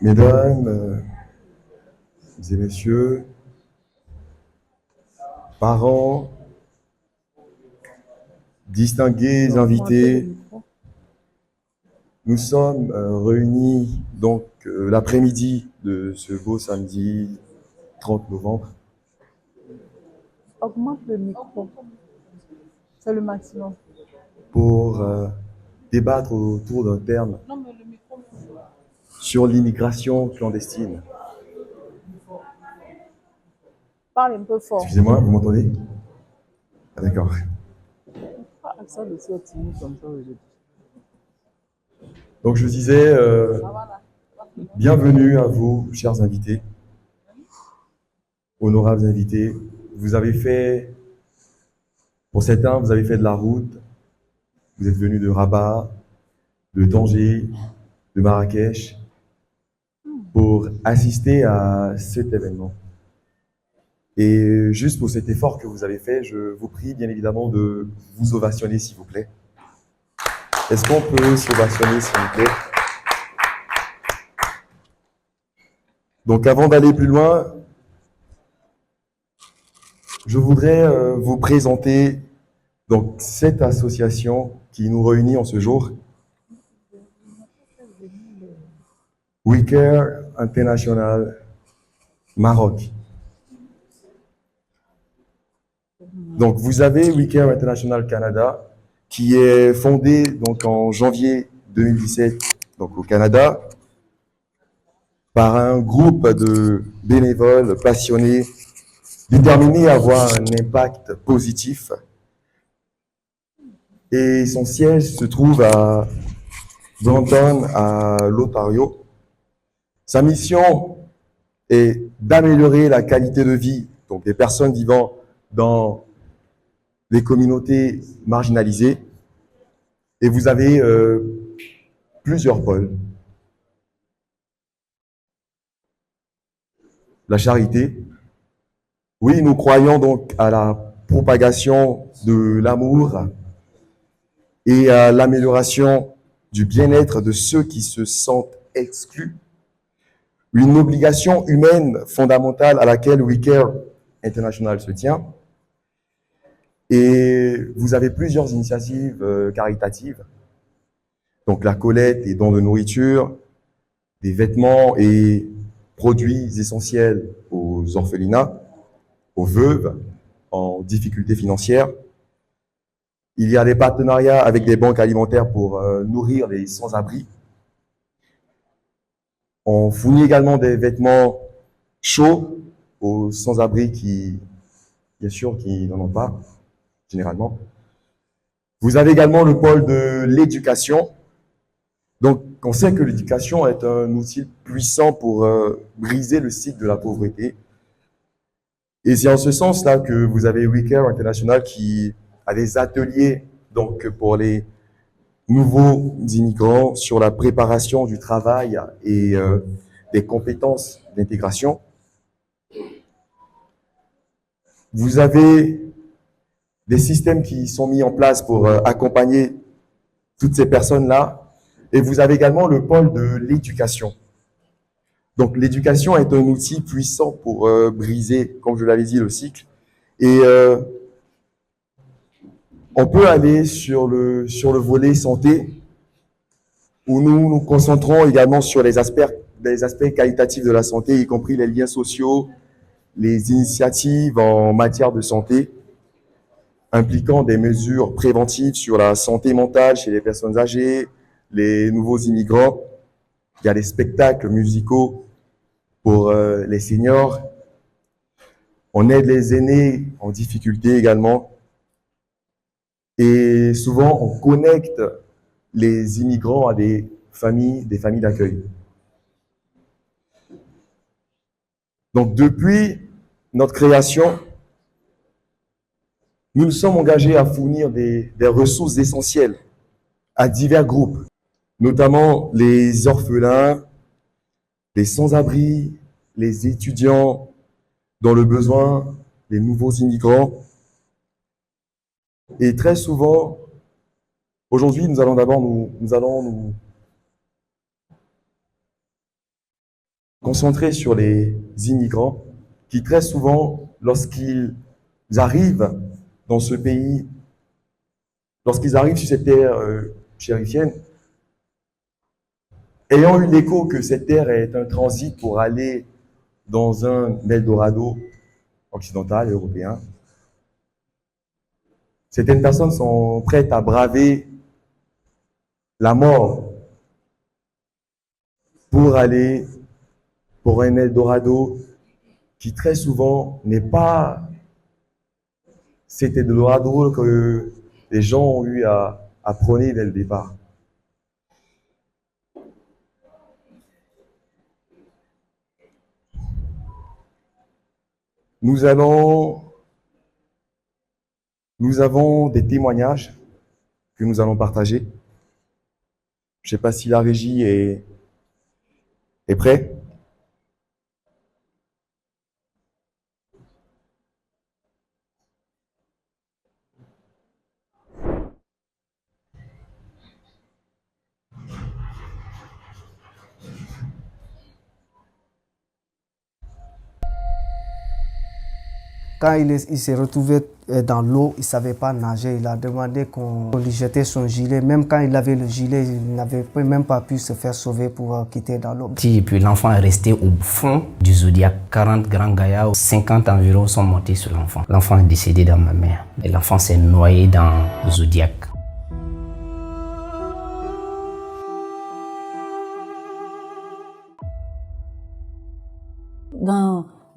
Mesdames et messieurs, parents, distingués invités, nous sommes réunis donc l'après-midi de ce beau samedi 30 novembre Augmente le micro. C'est le maximum. pour débattre autour d'un terme sur l'immigration clandestine. Parle un peu fort. Excusez-moi, vous m'entendez? Ah, d'accord. Ça, le ciel timide comme ça aujourd'hui. Donc je disais, bienvenue à vous, chers invités, honorables invités. Vous avez fait, pour certains, vous avez fait de la route, vous êtes venus de Rabat, de Tanger, de Marrakech, pour assister à cet événement. Et juste pour cet effort que vous avez fait, je vous prie bien évidemment de vous ovationner, s'il vous plaît. Est-ce qu'on peut s'ovationner, s'il vous plaît? Donc avant d'aller plus loin, je voudrais vous présenter donc cette association qui nous réunit en ce jour, We Care International Maroc. Donc vous avez We Care International Canada qui est fondé donc en janvier 2017 donc au Canada par un groupe de bénévoles passionnés déterminés à avoir un impact positif. Et son siège se trouve à Brandon, à l'Ontario. Sa mission est d'améliorer la qualité de vie donc des personnes vivant dans les communautés marginalisées. Et vous avez plusieurs pôles. La charité. Oui, nous croyons donc à la propagation de l'amour et à l'amélioration du bien-être de ceux qui se sentent exclus. Une obligation humaine fondamentale à laquelle We Care International se tient. Et vous avez plusieurs initiatives caritatives. Donc la collecte et dons de nourriture, des vêtements et produits essentiels aux orphelinats, aux veuves en difficulté financière. Il y a des partenariats avec des banques alimentaires pour nourrir les sans-abri. On fournit également des vêtements chauds aux sans-abri qui, bien sûr, qui n'en ont pas, généralement. Vous avez également le pôle de l'éducation. Donc, on sait que l'éducation est un outil puissant pour briser le cycle de la pauvreté. Et c'est en ce sens-là que vous avez We Care International qui a des ateliers donc pour les nouveaux immigrants sur la préparation du travail et des compétences d'intégration. Vous avez des systèmes qui sont mis en place pour accompagner toutes ces personnes-là. Et vous avez également le pôle de l'éducation. Donc l'éducation est un outil puissant pour briser, comme je l'avais dit, le cycle. Et on peut aller sur le volet santé, où nous nous concentrons également sur les aspects qualitatifs de la santé, y compris les liens sociaux, les initiatives en matière de santé, impliquant des mesures préventives sur la santé mentale chez les personnes âgées, les nouveaux immigrants. Il y a des spectacles musicaux pour les seniors. On aide les aînés en difficulté également. Et souvent, on connecte les immigrants à des familles d'accueil. Donc, depuis notre création, nous nous sommes engagés à fournir des ressources essentielles à divers groupes, notamment les orphelins, les sans-abri, les étudiants dans le besoin, les nouveaux immigrants. Et très souvent, aujourd'hui, nous allons concentré sur les immigrants qui très souvent, lorsqu'ils arrivent dans ce pays, lorsqu'ils arrivent sur cette terre chérifienne, ayant eu l'écho que cette terre est un transit pour aller dans un Eldorado occidental, européen, certaines personnes sont prêtes à braver la mort pour aller pour un Eldorado qui très souvent n'est pas cet Eldorado que les gens ont eu à prôner dès le départ. Nous avons des témoignages que nous allons partager. Je ne sais pas si la régie est prête. Quand il s'est retrouvé dans l'eau, il ne savait pas nager. Il a demandé qu'on lui jette son gilet. Même quand il avait le gilet, il n'avait même pas pu se faire sauver pour quitter dans l'eau. Et puis l'enfant est resté au fond du Zodiac. 40 grands gaillards, 50 environ sont montés sur l'enfant. L'enfant est décédé dans ma mer. Et l'enfant s'est noyé dans le Zodiac.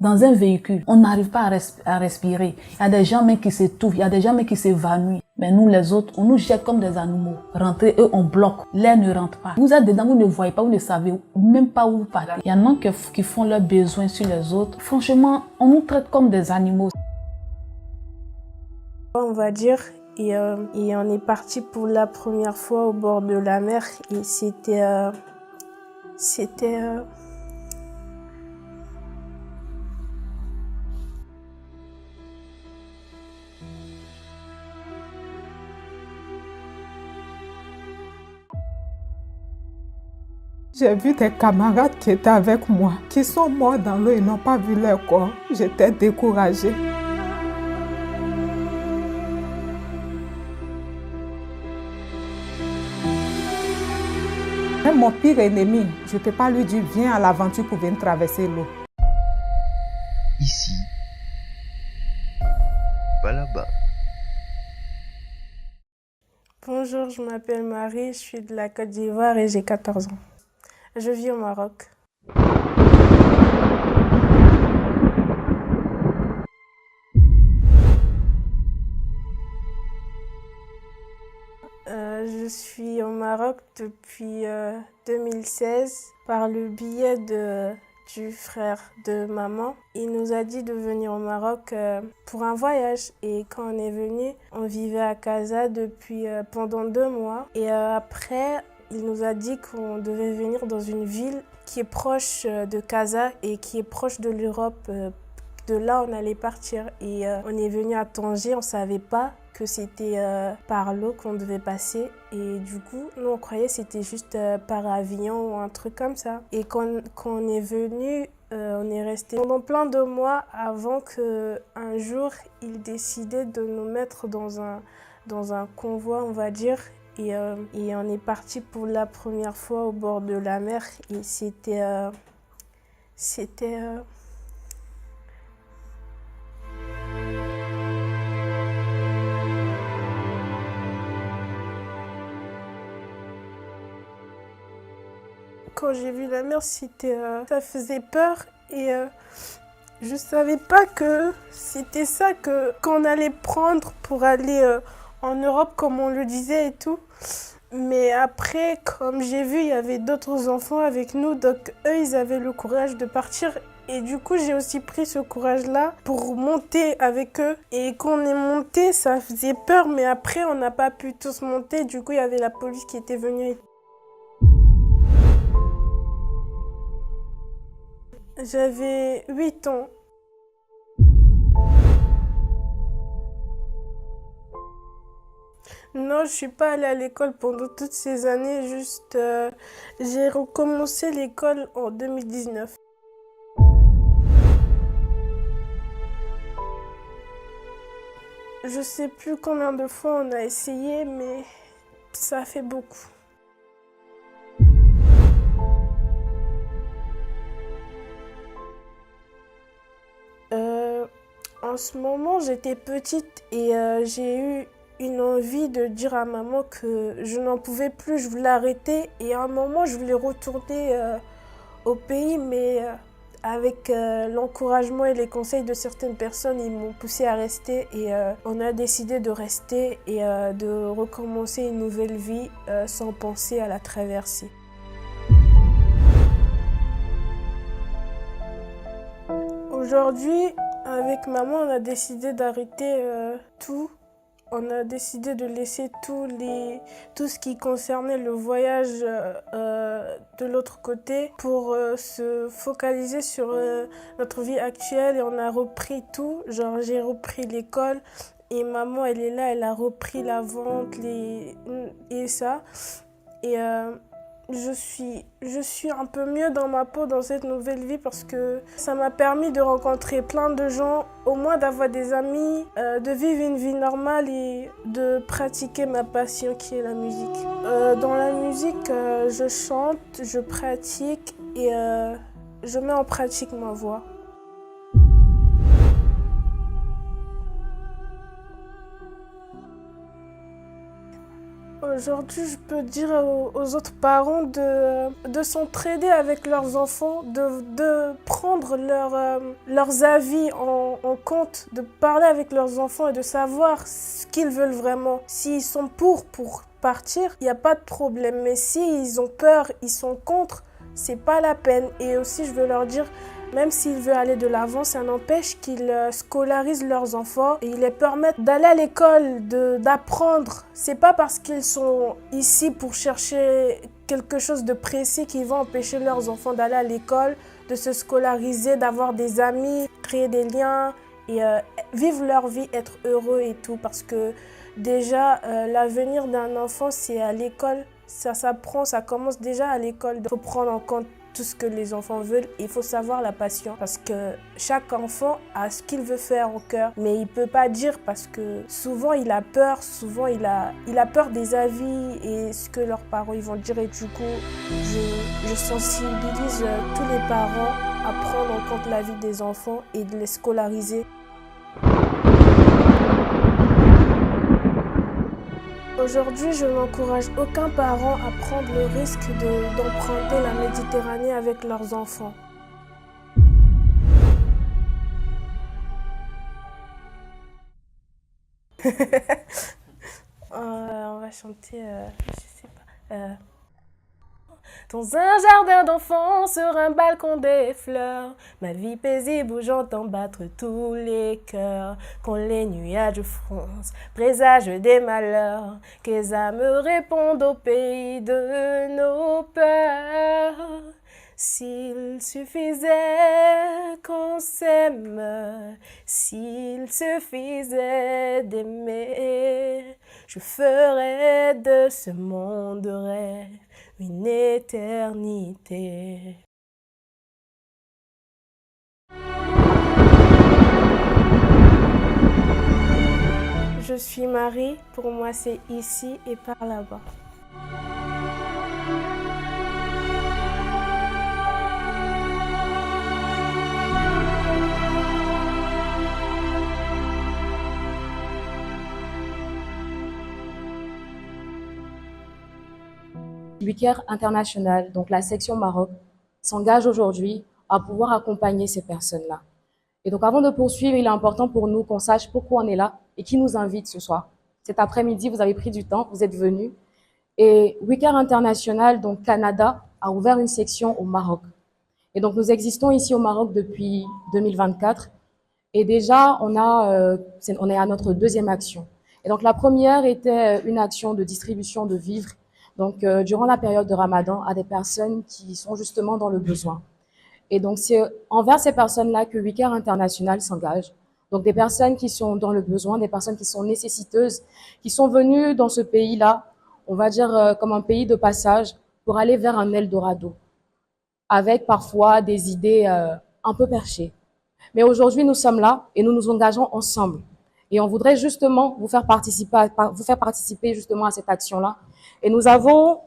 Dans un véhicule, on n'arrive pas à respirer. Il y a des gens même qui s'étouffent, il y a des gens même qui s'évanouissent. Mais nous les autres, on nous jette comme des animaux. Rentrer, eux, on bloque. L'air ne rentre pas. Vous êtes dedans, vous ne voyez pas, vous ne savez même pas où vous partez. Il y en a qui font leurs besoins sur les autres. Franchement, on nous traite comme des animaux. On va dire, et on est parti pour la première fois au bord de la mer. Et c'était J'ai vu des camarades qui étaient avec moi, qui sont morts dans l'eau et n'ont pas vu leur corps. J'étais découragée. Même mon pire ennemi, je ne peux pas lui dire « Viens à l'aventure pour venir traverser l'eau ». Ici, pas là-bas. Bonjour, je m'appelle Marie, je suis de la Côte d'Ivoire et j'ai 14 ans. Je vis au Maroc. Je suis au Maroc depuis 2016 par le biais du frère de maman. Il nous a dit de venir au Maroc pour un voyage. Et quand on est venu, on vivait à Casa pendant 2 mois. Et après, il nous a dit qu'on devait venir dans une ville qui est proche de Casa et qui est proche de l'Europe. De là, on allait partir. Et on est venu à Tanger, on ne savait pas que c'était par l'eau qu'on devait passer. Et du coup, nous, on croyait que c'était juste par avion ou un truc comme ça. Et quand on est venu, on est resté pendant plein de mois avant qu'un jour, il décidait de nous mettre dans un convoi, on va dire. Et on est parti pour la première fois au bord de la mer. Et c'était Quand j'ai vu la mer, ça faisait peur et je savais pas que c'était ça qu'on allait prendre pour aller en Europe, comme on le disait et tout. Mais après, comme j'ai vu, il y avait d'autres enfants avec nous, donc eux, ils avaient le courage de partir. Et du coup, j'ai aussi pris ce courage-là pour monter avec eux. Et quand on est monté, ça faisait peur, mais après, on n'a pas pu tous monter. Du coup, il y avait la police qui était venue. J'avais 8 ans. Non, je suis pas allée à l'école pendant toutes ces années, juste j'ai recommencé l'école en 2019. Je sais plus combien de fois on a essayé, mais ça fait beaucoup. En ce moment, j'étais petite et j'ai eu une envie de dire à maman que je n'en pouvais plus, je voulais arrêter. Et à un moment, je voulais retourner au pays, mais avec l'encouragement et les conseils de certaines personnes, ils m'ont poussée à rester. Et on a décidé de rester et de recommencer une nouvelle vie sans penser à la traversée. Aujourd'hui, avec maman, on a décidé d'arrêter tout. On a décidé de laisser tout ce qui concernait le voyage de l'autre côté pour se focaliser sur notre vie actuelle. Et on a repris tout. Genre, j'ai repris l'école et maman, elle est là, elle a repris la vente et ça. Et je suis un peu mieux dans ma peau dans cette nouvelle vie parce que ça m'a permis de rencontrer plein de gens, au moins d'avoir des amis, de vivre une vie normale et de pratiquer ma passion qui est la musique. Dans la musique, je chante, je pratique et je mets en pratique ma voix. Aujourd'hui, je peux dire aux autres parents de s'entraider avec leurs enfants, de prendre leurs avis en compte, de parler avec leurs enfants et de savoir ce qu'ils veulent vraiment. S'ils sont pour partir, il n'y a pas de problème. Mais s'ils ont peur, ils sont contre, c'est pas la peine. Et aussi, je veux leur dire, même s'ils veulent aller de l'avant, ça n'empêche qu'ils scolarisent leurs enfants et ils les permettent d'aller à l'école, d'apprendre. C'est pas parce qu'ils sont ici pour chercher quelque chose de précis qu'ils vont empêcher leurs enfants d'aller à l'école, de se scolariser, d'avoir des amis, créer des liens et vivre leur vie, être heureux et tout. Parce que déjà, l'avenir d'un enfant, c'est à l'école. Ça s'apprend, ça commence déjà à l'école. Il faut prendre en compte tout ce que les enfants veulent. Il faut savoir la passion parce que chaque enfant a ce qu'il veut faire au cœur, mais il ne peut pas dire parce que souvent il a peur, souvent il a peur des avis et ce que leurs parents ils vont dire. Et du coup, je sensibilise tous les parents à prendre en compte la vie des enfants et de les scolariser. Aujourd'hui, je n'encourage aucun parent à prendre le risque d'emprunter la Méditerranée avec leurs enfants. On va chanter, je sais pas. Dans un jardin d'enfants, sur un balcon des fleurs, ma vie paisible où j'entends battre tous les cœurs. Quand les nuages froncent, présagent des malheurs, que les âmes répondent au pays de nos peurs. S'il suffisait qu'on s'aime, s'il suffisait d'aimer, je ferais de ce monde rêve une éternité. Je suis Marie, pour moi c'est ici et par là-bas. WeCare International, donc la section Maroc, s'engage aujourd'hui à pouvoir accompagner ces personnes-là. Et donc avant de poursuivre, il est important pour nous qu'on sache pourquoi on est là et qui nous invite ce soir. Cet après-midi, vous avez pris du temps, vous êtes venus. Et WeCare International, donc Canada, a ouvert une section au Maroc. Et donc nous existons ici au Maroc depuis 2024. Et déjà, on est à notre deuxième action. Et donc la première était une action de distribution de vivres donc durant la période de Ramadan à des personnes qui sont justement dans le besoin. Et donc c'est envers ces personnes-là que WeCare International s'engage. Donc des personnes qui sont dans le besoin, des personnes qui sont nécessiteuses, qui sont venues dans ce pays-là, on va dire comme un pays de passage, pour aller vers un Eldorado, avec parfois des idées un peu perchées. Mais aujourd'hui, nous sommes là et nous nous engageons ensemble. Et on voudrait justement vous faire participer justement à cette action-là. Et nous avons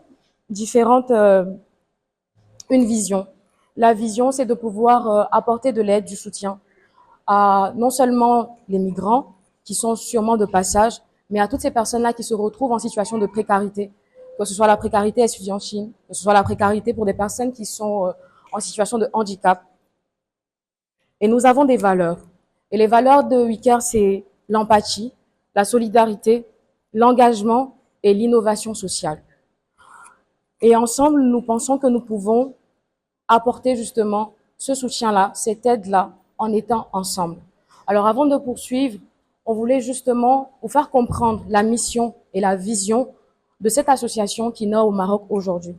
une vision. La vision, c'est de pouvoir apporter de l'aide, du soutien à non seulement les migrants qui sont sûrement de passage, mais à toutes ces personnes-là qui se retrouvent en situation de précarité, que ce soit la précarité estudiantine, que ce soit la précarité pour des personnes qui sont en situation de handicap. Et nous avons des valeurs. Et les valeurs de WeCare, c'est l'empathie, la solidarité, l'engagement et l'innovation sociale. Et ensemble, nous pensons que nous pouvons apporter justement ce soutien-là, cette aide-là, en étant ensemble. Alors avant de poursuivre, on voulait justement vous faire comprendre la mission et la vision de cette association qui naît au Maroc aujourd'hui.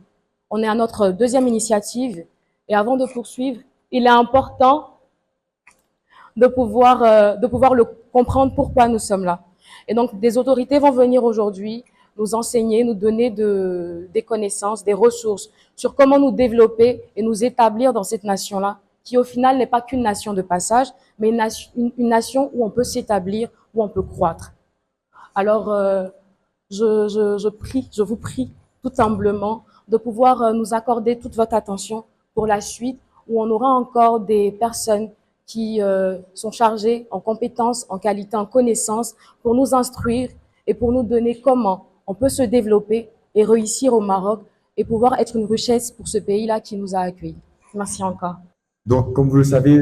On est à notre deuxième initiative et avant de poursuivre, il est important de pouvoir le comprendre pourquoi nous sommes là. Et donc, des autorités vont venir aujourd'hui nous enseigner, nous donner des connaissances, des ressources sur comment nous développer et nous établir dans cette nation-là, qui au final n'est pas qu'une nation de passage, mais une nation où on peut s'établir, où on peut croître. Alors, je vous prie tout humblement de pouvoir nous accorder toute votre attention pour la suite, où on aura encore des personnes qui sont chargées en compétences, en qualité, en connaissances, pour nous instruire et pour nous donner comment on peut se développer et réussir au Maroc et pouvoir être une richesse pour ce pays-là qui nous a accueillis. Merci encore. Donc, comme vous le savez,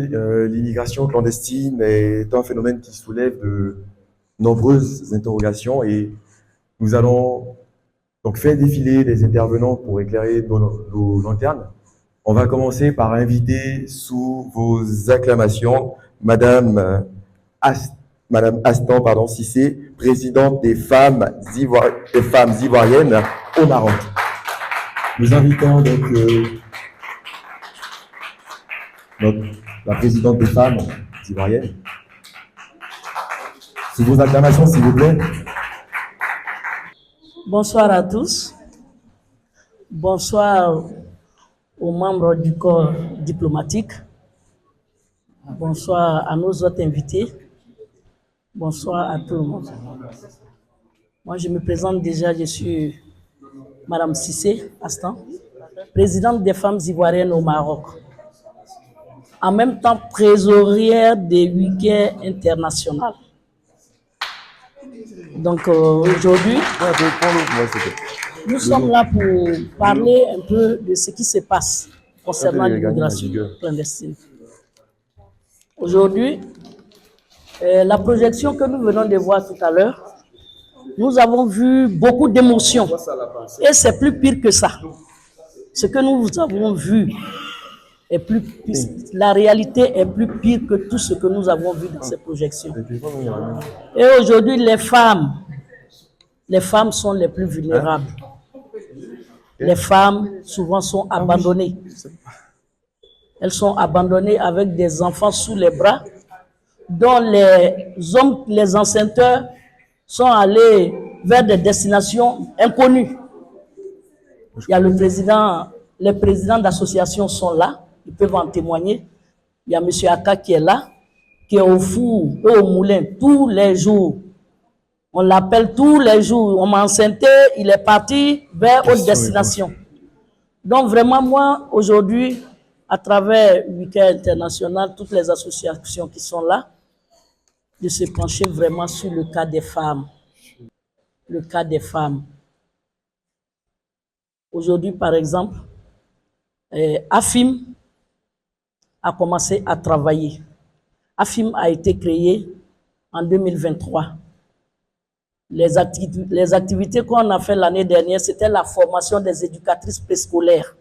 l'immigration clandestine est un phénomène qui soulève de nombreuses interrogations et nous allons donc faire défiler les intervenants pour éclairer nos lanternes. On va commencer par inviter sous vos acclamations Madame Astan Cissé, présidente des femmes ivoiriennes au Maroc. Nous invitons donc la présidente des femmes ivoiriennes. Sous vos acclamations, s'il vous plaît. Bonsoir à tous. Bonsoir aux membres du corps diplomatique. Bonsoir à nos autres invités. Bonsoir à tout le monde. Moi, je me présente déjà, je suis Madame Cissé Astan, présidente des femmes ivoiriennes au Maroc. En même temps, trésorière des WeCare internationales. Donc aujourd'hui, nous sommes là pour parler un peu de ce qui se passe concernant l'immigration clandestine. Aujourd'hui, la projection que nous venons de voir tout à l'heure, nous avons vu beaucoup d'émotions. Et c'est plus pire que ça. Ce que nous avons vu est plus pire. La réalité est plus pire que tout ce que nous avons vu dans ces projections. Et aujourd'hui, les femmes sont les plus vulnérables. Les femmes, souvent, sont abandonnées. Elles sont abandonnées avec des enfants sous les bras, dont les hommes, les enceinteur, sont allés vers des destinations inconnues. Il y a les présidents d'associations sont là, ils peuvent en témoigner. Il y a M. Aka qui est là, qui est au four et au moulin tous les jours. On l'appelle tous les jours. On m'a enceinté, il est parti vers autre destination. Donc vraiment, moi, aujourd'hui, à travers WeCare International, toutes les associations qui sont là, de se pencher vraiment sur le cas des femmes. Le cas des femmes. Aujourd'hui, par exemple, AFIM a commencé à travailler. AFIM a été créé en 2023. Les activités qu'on a fait l'année dernière, c'était la formation des éducatrices préscolaires.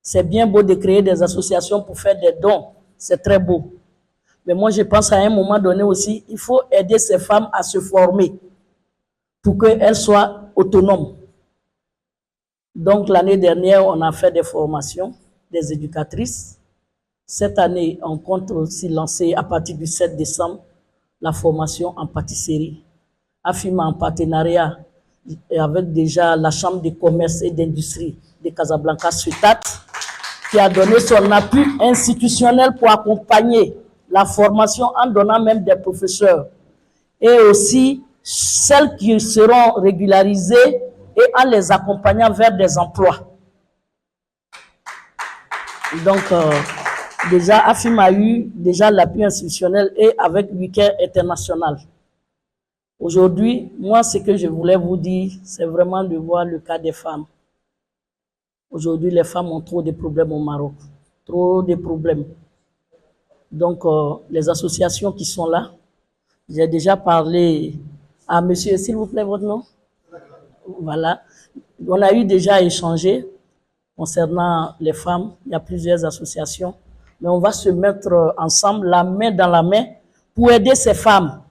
C'est bien beau de créer des associations pour faire des dons, c'est très beau. Mais moi, je pense à un moment donné aussi, il faut aider ces femmes à se former pour qu'elles soient autonomes. Donc, l'année dernière, on a fait des formations des éducatrices. Cette année, on compte aussi lancer à partir du 7 décembre la formation en pâtisserie. AFIM en partenariat avec déjà la Chambre de commerce et d'industrie de Casablanca, SUTAT, qui a donné son appui institutionnel pour accompagner la formation en donnant même des professeurs et aussi celles qui seront régularisées et en les accompagnant vers des emplois. Donc, déjà, AFIM a eu déjà l'appui institutionnel et avec Week-end International. Aujourd'hui, moi, ce que je voulais vous dire, c'est vraiment de voir le cas des femmes. Aujourd'hui, les femmes ont trop de problèmes au Maroc. Trop de problèmes. Donc, les associations qui sont là, j'ai déjà parlé à monsieur, s'il vous plaît, votre nom? Voilà. On a eu déjà échangé concernant les femmes. Il y a plusieurs associations. Mais on va se mettre ensemble, la main dans la main, pour aider ces femmes.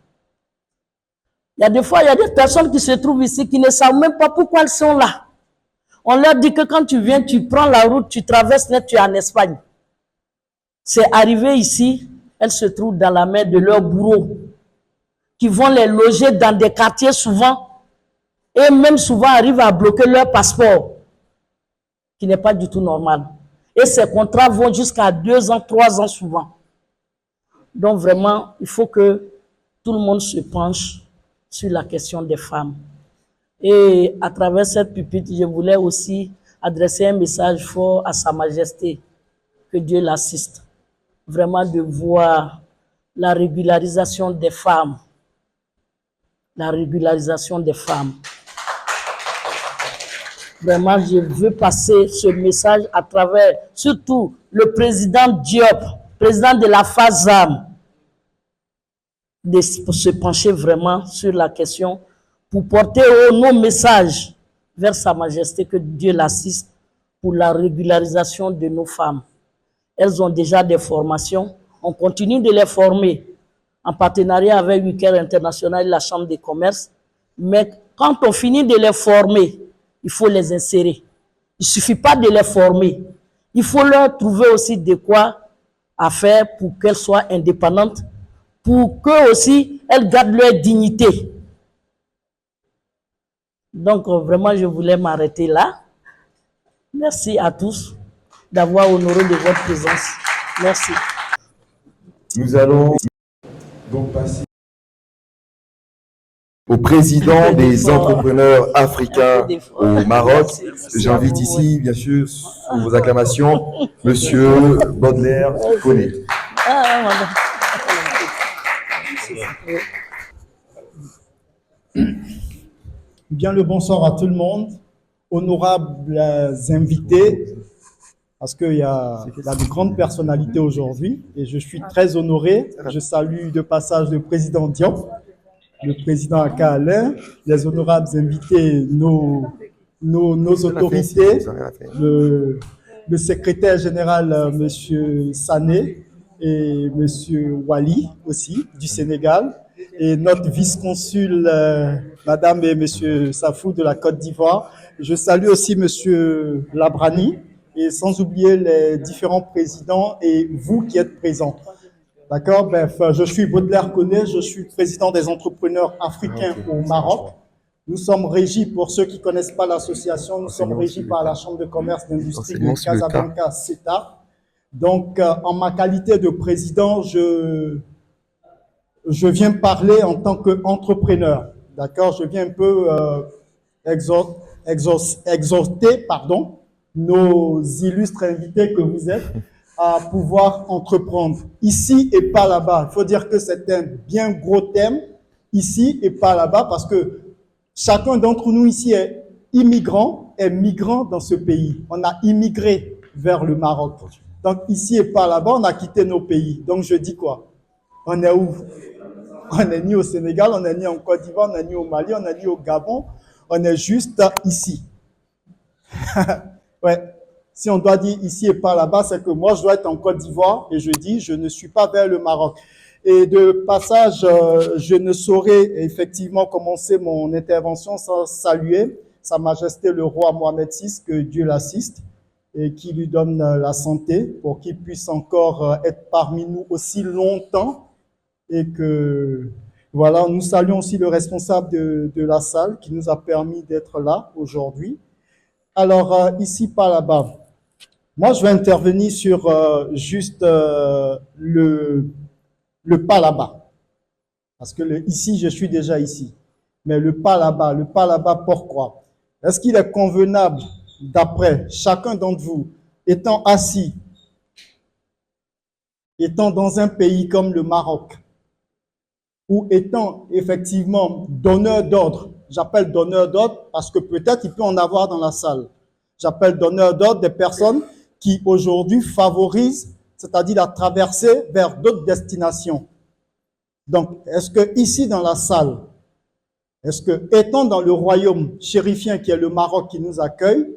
Il y a des fois, il y a des personnes qui se trouvent ici qui ne savent même pas pourquoi elles sont là. On leur dit que quand tu viens, tu prends la route, tu traverses net, tu es en Espagne. C'est arrivé ici, elles se trouvent dans la main de leurs bourreaux, qui vont les loger dans des quartiers souvent, et même souvent arrivent à bloquer leur passeport, qui n'est pas du tout normal. Et ces contrats vont jusqu'à 2 ans, 3 ans souvent. Donc vraiment, il faut que tout le monde se penche sur la question des femmes. Et à travers cette pupitre, je voulais aussi adresser un message fort à Sa Majesté, que Dieu l'assiste. Vraiment de voir la régularisation des femmes. La régularisation des femmes. Vraiment, je veux passer ce message à travers, surtout le président Diop, président de la FASAM, de se pencher vraiment sur la question pour porter nos messages vers Sa Majesté, que Dieu l'assiste, pour la régularisation de nos femmes. Elles ont déjà des formations. On continue de les former en partenariat avec Week-end International et la Chambre de commerce. Mais quand on finit de les former, il faut les insérer. Il ne suffit pas de les former. Il faut leur trouver aussi de quoi à faire pour qu'elles soient indépendantes, pour qu'elles aussi, elles gardent leur dignité. Donc, vraiment, je voulais m'arrêter là. Merci à tous d'avoir honoré de votre présence. Merci. Nous allons donc passer au président des entrepreneurs africains au Maroc. J'invite ici, bien sûr, sous vos acclamations, Monsieur Baudelaire Koné. Bien le bonsoir à tout le monde, honorables invités, parce qu'il y a de grandes personnalités aujourd'hui et je suis très honoré. Je salue de passage le président Diop, le président Aka Alain, les honorables invités, nos autorités, le secrétaire général Monsieur Sané et Monsieur Wali aussi du Sénégal, et notre vice-consul Madame et Monsieur Safou de la Côte d'Ivoire. Je salue aussi Monsieur Labrani, et sans oublier les différents présidents et vous qui êtes présents. D'accord? Bref, je suis Baudelaire Koné, je suis président des entrepreneurs africains au Maroc. Nous sommes régis, pour ceux qui ne connaissent pas l'association, nous sommes régis par la Chambre de commerce d'industrie de Casablanca, CETA. Donc, en ma qualité de président, je viens parler en tant qu'entrepreneur. D'accord? Je viens un peu exhorter, nos illustres invités que vous êtes à pouvoir entreprendre ici et pas là-bas. Il faut dire que c'est un bien gros thème, ici et pas là-bas, parce que chacun d'entre nous ici est immigrant, est migrant dans ce pays. On a immigré vers le Maroc. Donc ici et pas là-bas, on a quitté nos pays. Donc je dis quoi? On est où? On n'est ni au Sénégal, on n'est ni en Côte d'Ivoire, on n'est ni au Mali, on n'est ni au Gabon. On est juste ici. Ouais. Si on doit dire ici et pas là-bas, c'est que moi, je dois être en Côte d'Ivoire et je dis, je ne suis pas vers le Maroc. Et de passage, je ne saurais effectivement commencer mon intervention sans saluer Sa Majesté le roi Mohamed VI, que Dieu l'assiste et qui lui donne la santé pour qu'il puisse encore être parmi nous aussi longtemps. Et que, voilà, nous saluons aussi le responsable de la salle qui nous a permis d'être là aujourd'hui. Alors, ici, pas là-bas. Moi, je vais intervenir sur juste le pas là-bas. Parce que le ici, je suis déjà ici. Mais le pas là-bas, pourquoi? Est-ce qu'il est convenable, d'après chacun d'entre vous, étant assis, étant dans un pays comme le Maroc, ou étant effectivement donneur d'ordre, j'appelle donneur d'ordre parce que peut-être il peut en avoir dans la salle, j'appelle donneur d'ordre des personnes qui aujourd'hui favorisent, c'est-à-dire la traversée vers d'autres destinations. Donc, est-ce que ici dans la salle, est-ce que, étant dans le royaume chérifien qui est le Maroc qui nous accueille,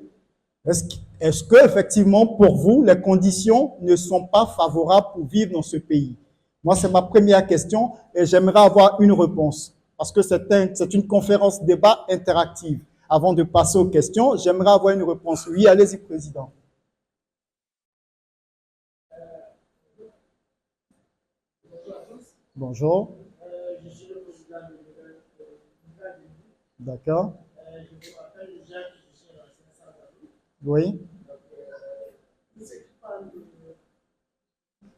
est-ce que effectivement pour vous, les conditions ne sont pas favorables pour vivre dans ce pays? Moi, c'est ma première question et j'aimerais avoir une réponse parce que c'est une conférence débat interactive. Avant de passer aux questions, j'aimerais avoir une réponse. Oui, allez-y, Président. Bonjour. Je suis le président de D'accord. Je m'appelle Jacques, je suis l'ancien sans-abri. Oui. Ce qui parle de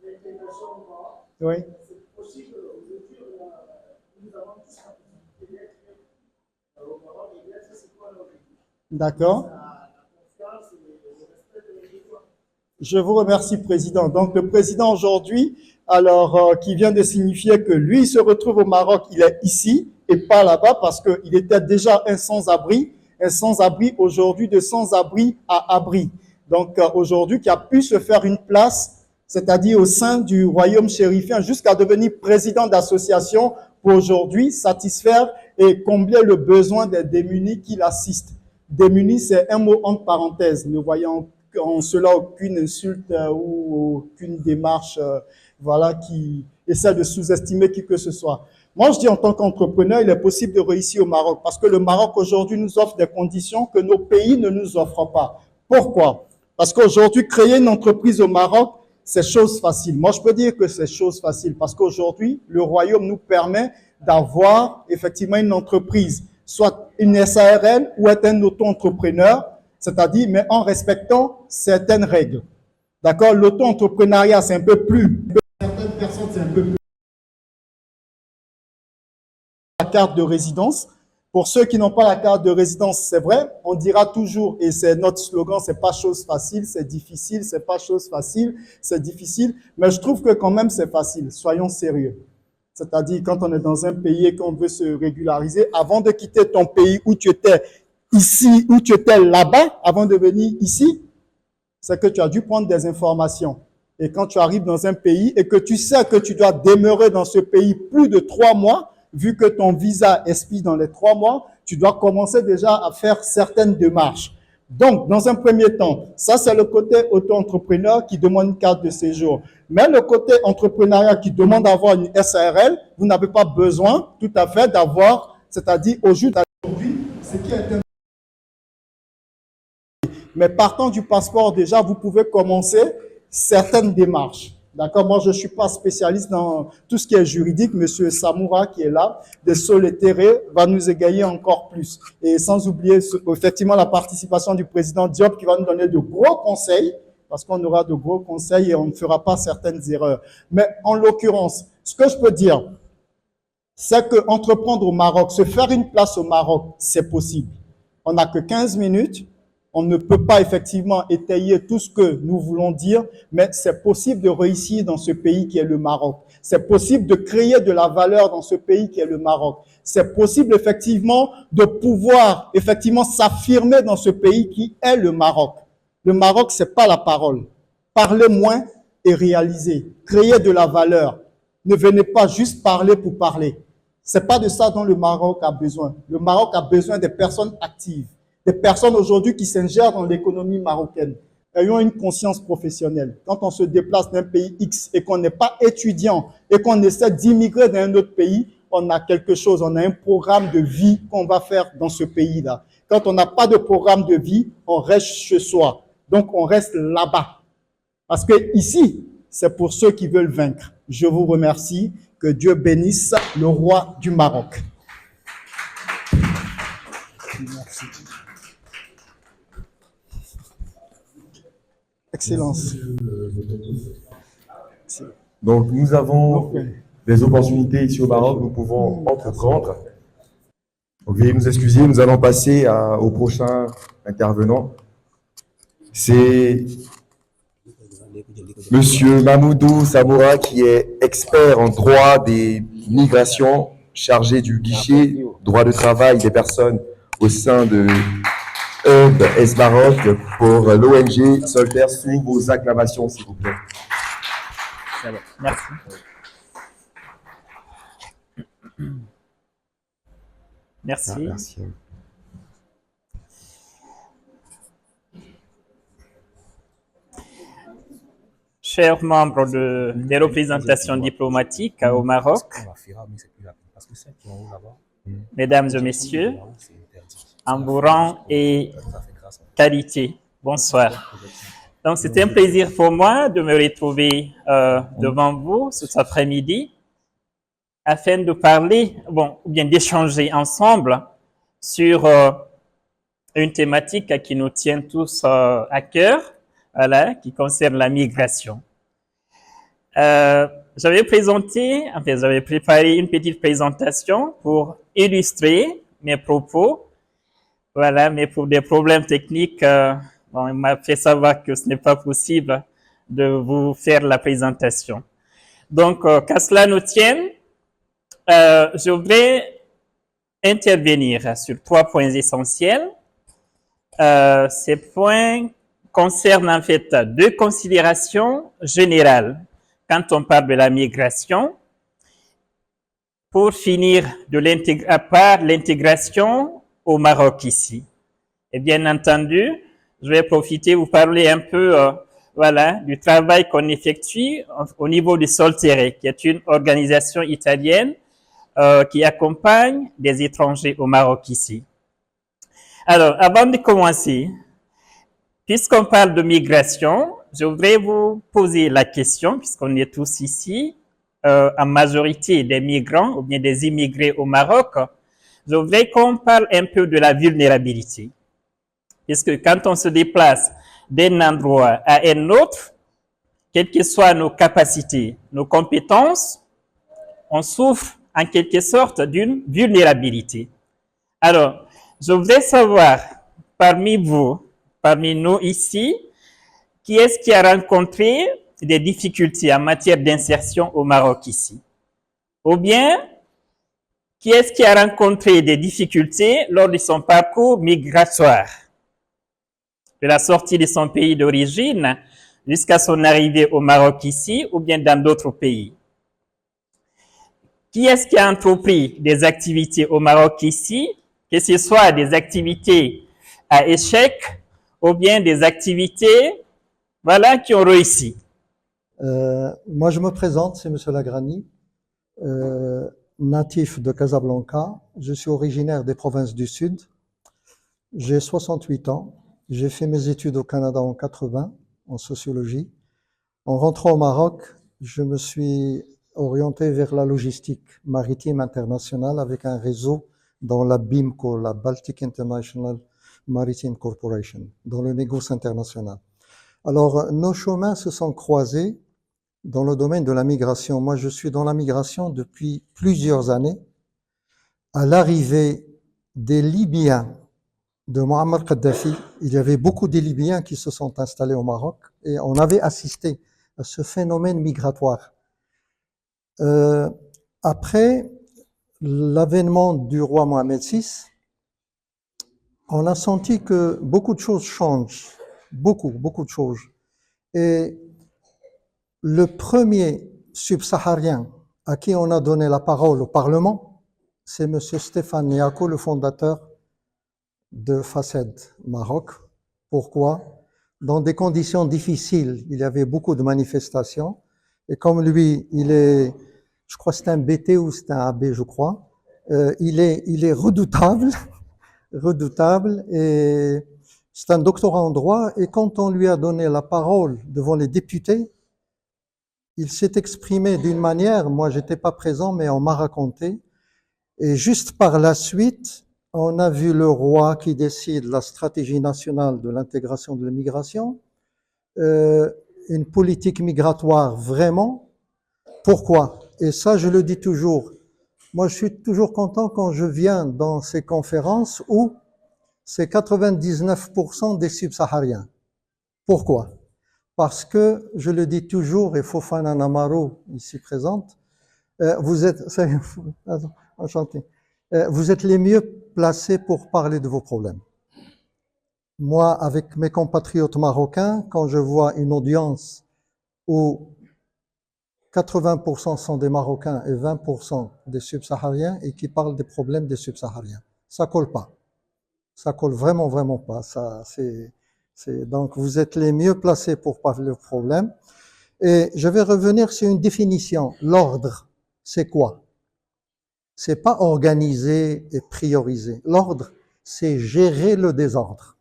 l'intégration au Maroc, Oui. c'est possible aujourd'hui, nous avons tous la possibilité d'être au Maroc et d'être ce qu'on a vécu. D'accord. La confiance et le respect de l'État. Je vous remercie, Président. Donc, le Président aujourd'hui, alors, qui vient de signifier que lui, il se retrouve au Maroc, il est ici et pas là-bas parce qu'il était déjà un sans-abri aujourd'hui de sans-abri à abri. Donc, aujourd'hui, qui a pu se faire une place, c'est-à-dire au sein du royaume chérifien, jusqu'à devenir président d'association pour aujourd'hui satisfaire et combler le besoin des démunis qui l'assistent. Démunis, c'est un mot entre parenthèses, ne voyant en cela aucune insulte ou aucune démarche voilà, qui essaie de sous-estimer qui que ce soit. Moi, je dis en tant qu'entrepreneur, il est possible de réussir au Maroc parce que le Maroc aujourd'hui nous offre des conditions que nos pays ne nous offrent pas. Pourquoi? Parce qu'aujourd'hui, créer une entreprise au Maroc, c'est chose facile. Moi, je peux dire que c'est chose facile parce qu'aujourd'hui, le royaume nous permet d'avoir effectivement une entreprise, soit une SARL ou être un auto-entrepreneur, c'est-à-dire, mais en respectant certaines règles. D'accord? L'auto-entrepreneuriat, c'est un peu plus. Certaines personnes, c'est un peu plus. La carte de résidence. Pour ceux qui n'ont pas la carte de résidence, c'est vrai, on dira toujours, et c'est notre slogan, c'est pas chose facile, c'est difficile, c'est pas chose facile, c'est difficile, mais je trouve que quand même c'est facile. Soyons sérieux. C'est-à-dire, quand on est dans un pays et qu'on veut se régulariser, avant de quitter ton pays où tu étais ici, où tu étais là-bas, avant de venir ici, c'est que tu as dû prendre des informations. Et quand tu arrives dans un pays et que tu sais que tu dois demeurer dans ce pays plus de 3 mois, vu que ton visa expire dans les 3 mois, tu dois commencer déjà à faire certaines démarches. Donc, dans un premier temps, ça c'est le côté auto-entrepreneur qui demande une carte de séjour. Mais le côté entrepreneuriat qui demande d'avoir une SARL, vous n'avez pas besoin tout à fait d'avoir, c'est-à-dire au jour d'aujourd'hui, ce qui est un... Mais partant du passeport, déjà, vous pouvez commencer certaines démarches. D'accord? Moi, je ne suis pas spécialiste dans tout ce qui est juridique. Monsieur Samoura, qui est là, de Soleterre, va nous égayer encore plus. Et sans oublier, effectivement, la participation du président Diop, qui va nous donner de gros conseils, parce qu'on aura de gros conseils et on ne fera pas certaines erreurs. Mais en l'occurrence, ce que je peux dire, c'est que entreprendre au Maroc, se faire une place au Maroc, c'est possible. On n'a que 15 minutes. On ne peut pas effectivement étayer tout ce que nous voulons dire, mais c'est possible de réussir dans ce pays qui est le Maroc. C'est possible de créer de la valeur dans ce pays qui est le Maroc. C'est possible effectivement de pouvoir effectivement s'affirmer dans ce pays qui est le Maroc. Le Maroc, c'est pas la parole. Parlez moins et réalisez. Créez de la valeur. Ne venez pas juste parler pour parler. C'est pas de ça dont le Maroc a besoin. Le Maroc a besoin des personnes actives. Des personnes aujourd'hui qui s'ingèrent dans l'économie marocaine. Ayons une conscience professionnelle. Quand on se déplace d'un pays X et qu'on n'est pas étudiant et qu'on essaie d'immigrer dans un autre pays, on a quelque chose, on a un programme de vie qu'on va faire dans ce pays-là. Quand on n'a pas de programme de vie, on reste chez soi. Donc, on reste là-bas. Parce que ici, c'est pour ceux qui veulent vaincre. Je vous remercie. Que Dieu bénisse le roi du Maroc. Merci. Excellence. Donc, nous avons les opportunités ici au Maroc, nous pouvons entreprendre. Donc, veuillez nous excuser, nous allons passer au prochain intervenant. C'est Monsieur Mamoudou Samoura, qui est expert en droit des migrations, chargé du guichet droit de travail des personnes au sein de Hub Es Maroc pour l'ONG Soltaire. Sous vos acclamations, s'il vous plaît. Merci. Merci. Merci. Chers membres des représentations diplomatiques au Maroc, mesdames et messieurs, en vos rangs et qualité, bonsoir. Donc, c'est un plaisir pour moi de me retrouver devant vous cet après-midi afin de parler, ou bien d'échanger ensemble sur une thématique qui nous tient tous à cœur, voilà, qui concerne la migration. J'avais préparé une petite présentation pour illustrer mes propos, voilà, mais pour des problèmes techniques, il m'a fait savoir que ce n'est pas possible de vous faire la présentation. Donc, qu'à cela nous tienne, je voudrais intervenir sur 3 points essentiels. Ces points concernent en fait 2 considérations générales quand on parle de la migration. Pour finir par l'intégration au Maroc ici. Et bien entendu, je vais profiter vous parler un peu voilà, du travail qu'on effectue au niveau du Solterre, qui est une organisation italienne qui accompagne des étrangers au Maroc ici. Alors, avant de commencer, puisqu'on parle de migration, je voudrais vous poser la question, puisqu'on est tous ici, en majorité des migrants ou bien des immigrés au Maroc, je voudrais qu'on parle un peu de la vulnérabilité. Puisque quand on se déplace d'un endroit à un autre, quelles que soient nos capacités, nos compétences, on souffre en quelque sorte d'une vulnérabilité. Alors, je voudrais savoir, parmi vous, parmi nous ici, qui est-ce qui a rencontré des difficultés en matière d'insertion au Maroc ici? Ou bien, qui est-ce qui a rencontré des difficultés lors de son parcours migratoire? De la sortie de son pays d'origine jusqu'à son arrivée au Maroc ici ou bien dans d'autres pays? Qui est-ce qui a entrepris des activités au Maroc ici, que ce soit des activités à échec ou bien des activités, voilà, qui ont réussi? Moi, je me présente, c'est Monsieur Lagrani, natif de Casablanca. Je suis originaire des provinces du Sud. J'ai 68 ans. J'ai fait mes études au Canada en 80, en sociologie. En rentrant au Maroc, je me suis orienté vers la logistique maritime internationale avec un réseau dans la BIMCO, la Baltic International Maritime Corporation, dans le négoce international. Alors, nos chemins se sont croisés dans le domaine de la migration. Moi, je suis dans la migration depuis plusieurs années. À l'arrivée des Libyens de Muammar Kadhafi, il y avait beaucoup de Libyens qui se sont installés au Maroc et on avait assisté à ce phénomène migratoire. Après l'avènement du roi Mohamed VI, on a senti que beaucoup de choses changent, beaucoup de choses. Et le premier subsaharien à qui on a donné la parole au Parlement, c'est M. Stéphane Niako, le fondateur de FACED Maroc. Pourquoi? Dans des conditions difficiles, il y avait beaucoup de manifestations. Et comme lui, il est, je crois que c'est un BT ou c'est un AB, je crois, il est redoutable, redoutable, et c'est un doctorat en droit. Et quand on lui a donné la parole devant les députés, il s'est exprimé d'une manière, moi j'étais pas présent, mais on m'a raconté. Et juste par la suite, on a vu le roi qui décide la stratégie nationale de l'intégration de l'immigration, une politique migratoire vraiment. Pourquoi? Et ça, je le dis toujours. Moi, je suis toujours content quand je viens dans ces conférences où c'est 99% des subsahariens. Pourquoi? Parce que, je le dis toujours, et Fofana Namaro, ici présente, vous êtes, enchanté, vous êtes les mieux placés pour parler de vos problèmes. Moi, avec mes compatriotes marocains, quand je vois une audience où 80% sont des Marocains et 20% des subsahariens et qui parlent des problèmes des subsahariens, ça colle pas. Ça colle vraiment, vraiment pas. Ça, donc, vous êtes les mieux placés pour parler de problèmes. Et je vais revenir sur une définition. L'ordre, c'est quoi? C'est pas organiser et prioriser. L'ordre, c'est gérer le désordre.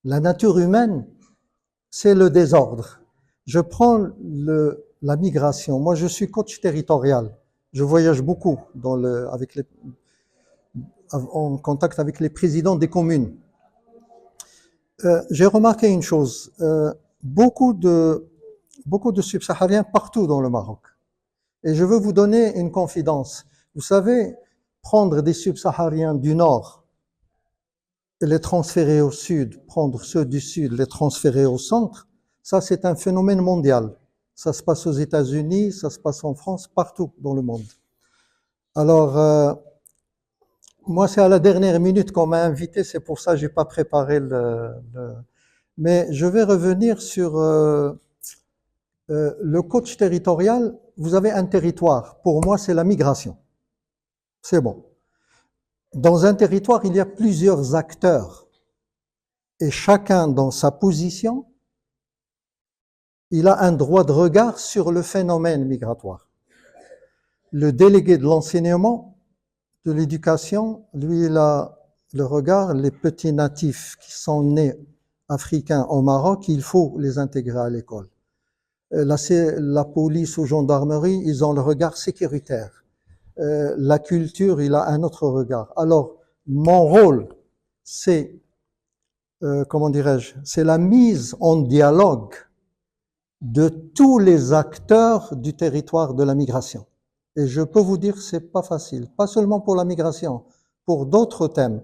La nature humaine, c'est le désordre. Je prends la migration. Moi, je suis coach territorial. Je voyage beaucoup en contact avec les présidents des communes. J'ai remarqué une chose. Beaucoup de subsahariens partout dans le Maroc. Et je veux vous donner une confidence. Vous savez, prendre des subsahariens du Nord et les transférer au Sud, prendre ceux du Sud, les transférer au Centre, ça c'est un phénomène mondial. Ça se passe aux États-Unis, ça se passe en France, partout dans le monde. Alors, moi c'est à la dernière minute qu'on m'a invité, c'est pour ça que j'ai pas préparé Mais je vais revenir sur le coach territorial. Vous avez un territoire. Pour moi, c'est la migration. C'est bon. Dans un territoire, il y a plusieurs acteurs. Et chacun dans sa position, il a un droit de regard sur le phénomène migratoire. Le délégué de l'enseignement, de l'éducation, lui, il a le regard, les petits natifs qui sont nés africains au Maroc, il faut les intégrer à l'école. La police ou gendarmerie, ils ont le regard sécuritaire. La culture, il a un autre regard. Alors, mon rôle, c'est, comment dirais-je, c'est la mise en dialogue de tous les acteurs du territoire de la migration. Et je peux vous dire, c'est pas facile. Pas seulement pour la migration, pour d'autres thèmes.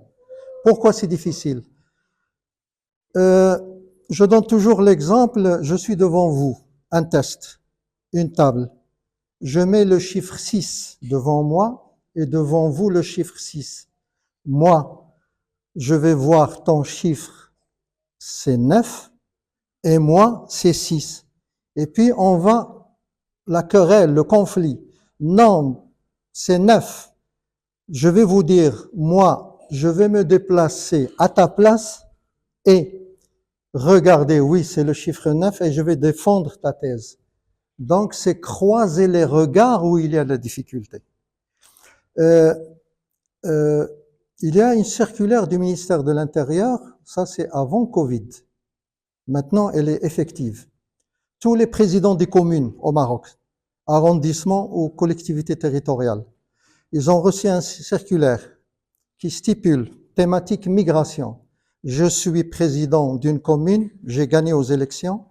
Pourquoi c'est difficile? Je donne toujours l'exemple, je suis devant vous, un test, une table. Je mets le chiffre 6 devant moi et devant vous le chiffre 6. Moi, je vais voir ton chiffre, c'est 9, et moi, c'est 6. Et puis, on va, la querelle, le conflit. Non, c'est 9. Je vais vous dire, moi, je vais me déplacer à ta place et regardez, oui, c'est le chiffre 9 et je vais défendre ta thèse. Donc, c'est croiser les regards où il y a la difficulté. Il y a une circulaire du ministère de l'Intérieur, ça c'est avant Covid. Maintenant, elle est effective. Tous les présidents des communes au Maroc, arrondissements ou collectivités territoriales, ils ont reçu un circulaire qui stipule thématique migration. Je suis président d'une commune, j'ai gagné aux élections,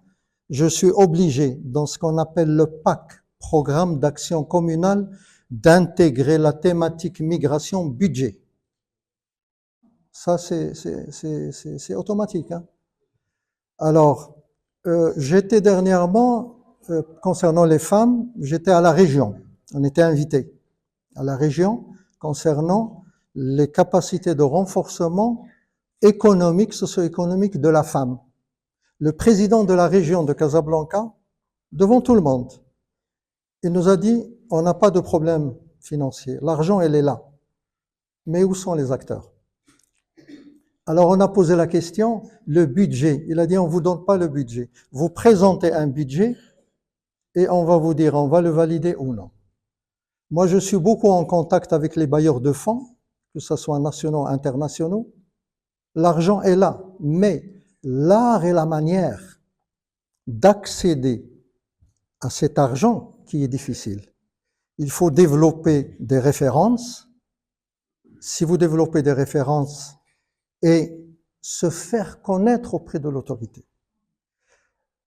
je suis obligé, dans ce qu'on appelle le PAC, Programme d'action communale, d'intégrer la thématique migration budget. Ça, c'est automatique. Hein. Alors, j'étais dernièrement, concernant les femmes, j'étais à la région. On était invités à la région concernant les capacités de renforcement économique, socio-économique de la femme. Le président de la région de Casablanca, devant tout le monde, il nous a dit, on n'a pas de problème financier, l'argent, elle est là. Mais où sont les acteurs? Alors on a posé la question, le budget. Il a dit, on ne vous donne pas le budget. Vous présentez un budget et on va vous dire, on va le valider ou non. Moi, je suis beaucoup en contact avec les bailleurs de fonds, que ce soit nationaux, internationaux. L'argent est là, mais l'art et la manière d'accéder à cet argent qui est difficile. Il faut développer des références. Si vous développez des références et se faire connaître auprès de l'autorité.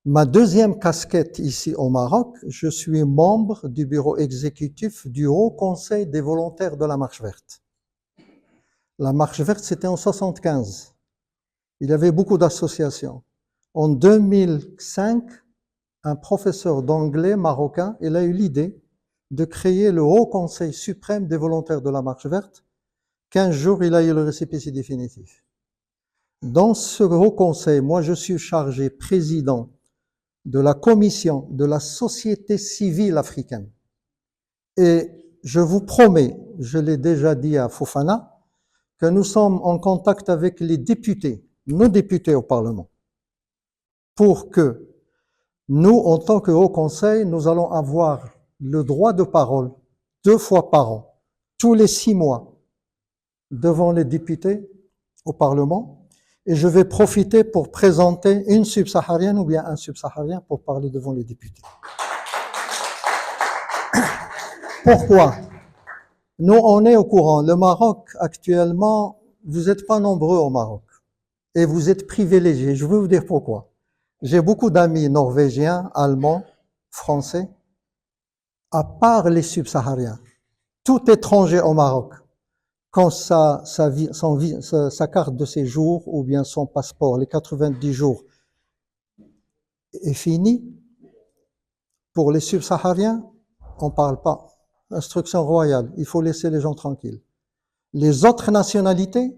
Ma deuxième casquette ici au Maroc, je suis membre du bureau exécutif du Haut Conseil des volontaires de la Marche verte. La Marche verte, c'était en 75. Il y avait beaucoup d'associations. En 2005, un professeur d'anglais marocain, il a eu l'idée de créer le Haut Conseil suprême des volontaires de la Marche verte. 15 jours, il a eu le récépissé définitif. Dans ce Haut Conseil, moi, je suis chargé président de la commission de la société civile africaine. Et je vous promets, je l'ai déjà dit à Fofana, que nous sommes en contact avec les députés, nos députés au Parlement, pour que nous, en tant que Haut Conseil, nous allons avoir le droit de parole 2 fois par an, tous les 6 mois, devant les députés au Parlement. Et je vais profiter pour présenter une subsaharienne ou bien un subsaharien pour parler devant les députés. Pourquoi? Nous, on est au courant. Le Maroc, actuellement, vous n'êtes pas nombreux au Maroc. Et vous êtes privilégiés. Je vais vous dire pourquoi. J'ai beaucoup d'amis norvégiens, allemands, français, à part les subsahariens. Tout étranger au Maroc, quand sa carte de séjour ou bien son passeport, les 90 jours, est fini, pour les subsahariens, on ne parle pas. Instruction royale, il faut laisser les gens tranquilles. Les autres nationalités,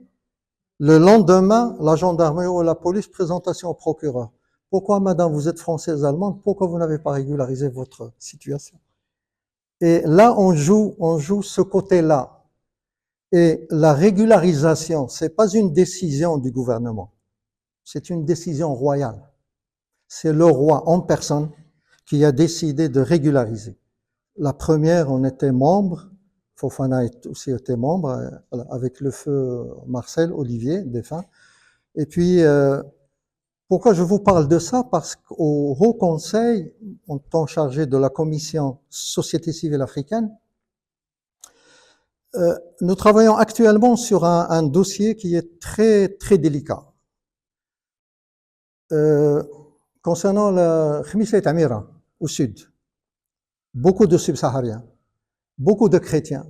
le lendemain, la gendarmerie ou la police, présentation au procureur. Pourquoi, madame, vous êtes française allemande, pourquoi vous n'avez pas régularisé votre situation? Et là, on joue ce côté-là. Et la régularisation, c'est pas une décision du gouvernement, c'est une décision royale. C'est le roi en personne qui a décidé de régulariser. La première, on était membre, Fofana aussi était membre, avec le feu Marcel, Olivier, défunt. Et puis, pourquoi je vous parle de ça? Parce qu'au Haut Conseil, en tant chargé de la commission Société civile africaine, nous travaillons actuellement sur un dossier qui est très, très délicat. Concernant la Khmisa et Amira, au sud, beaucoup de subsahariens, beaucoup de chrétiens.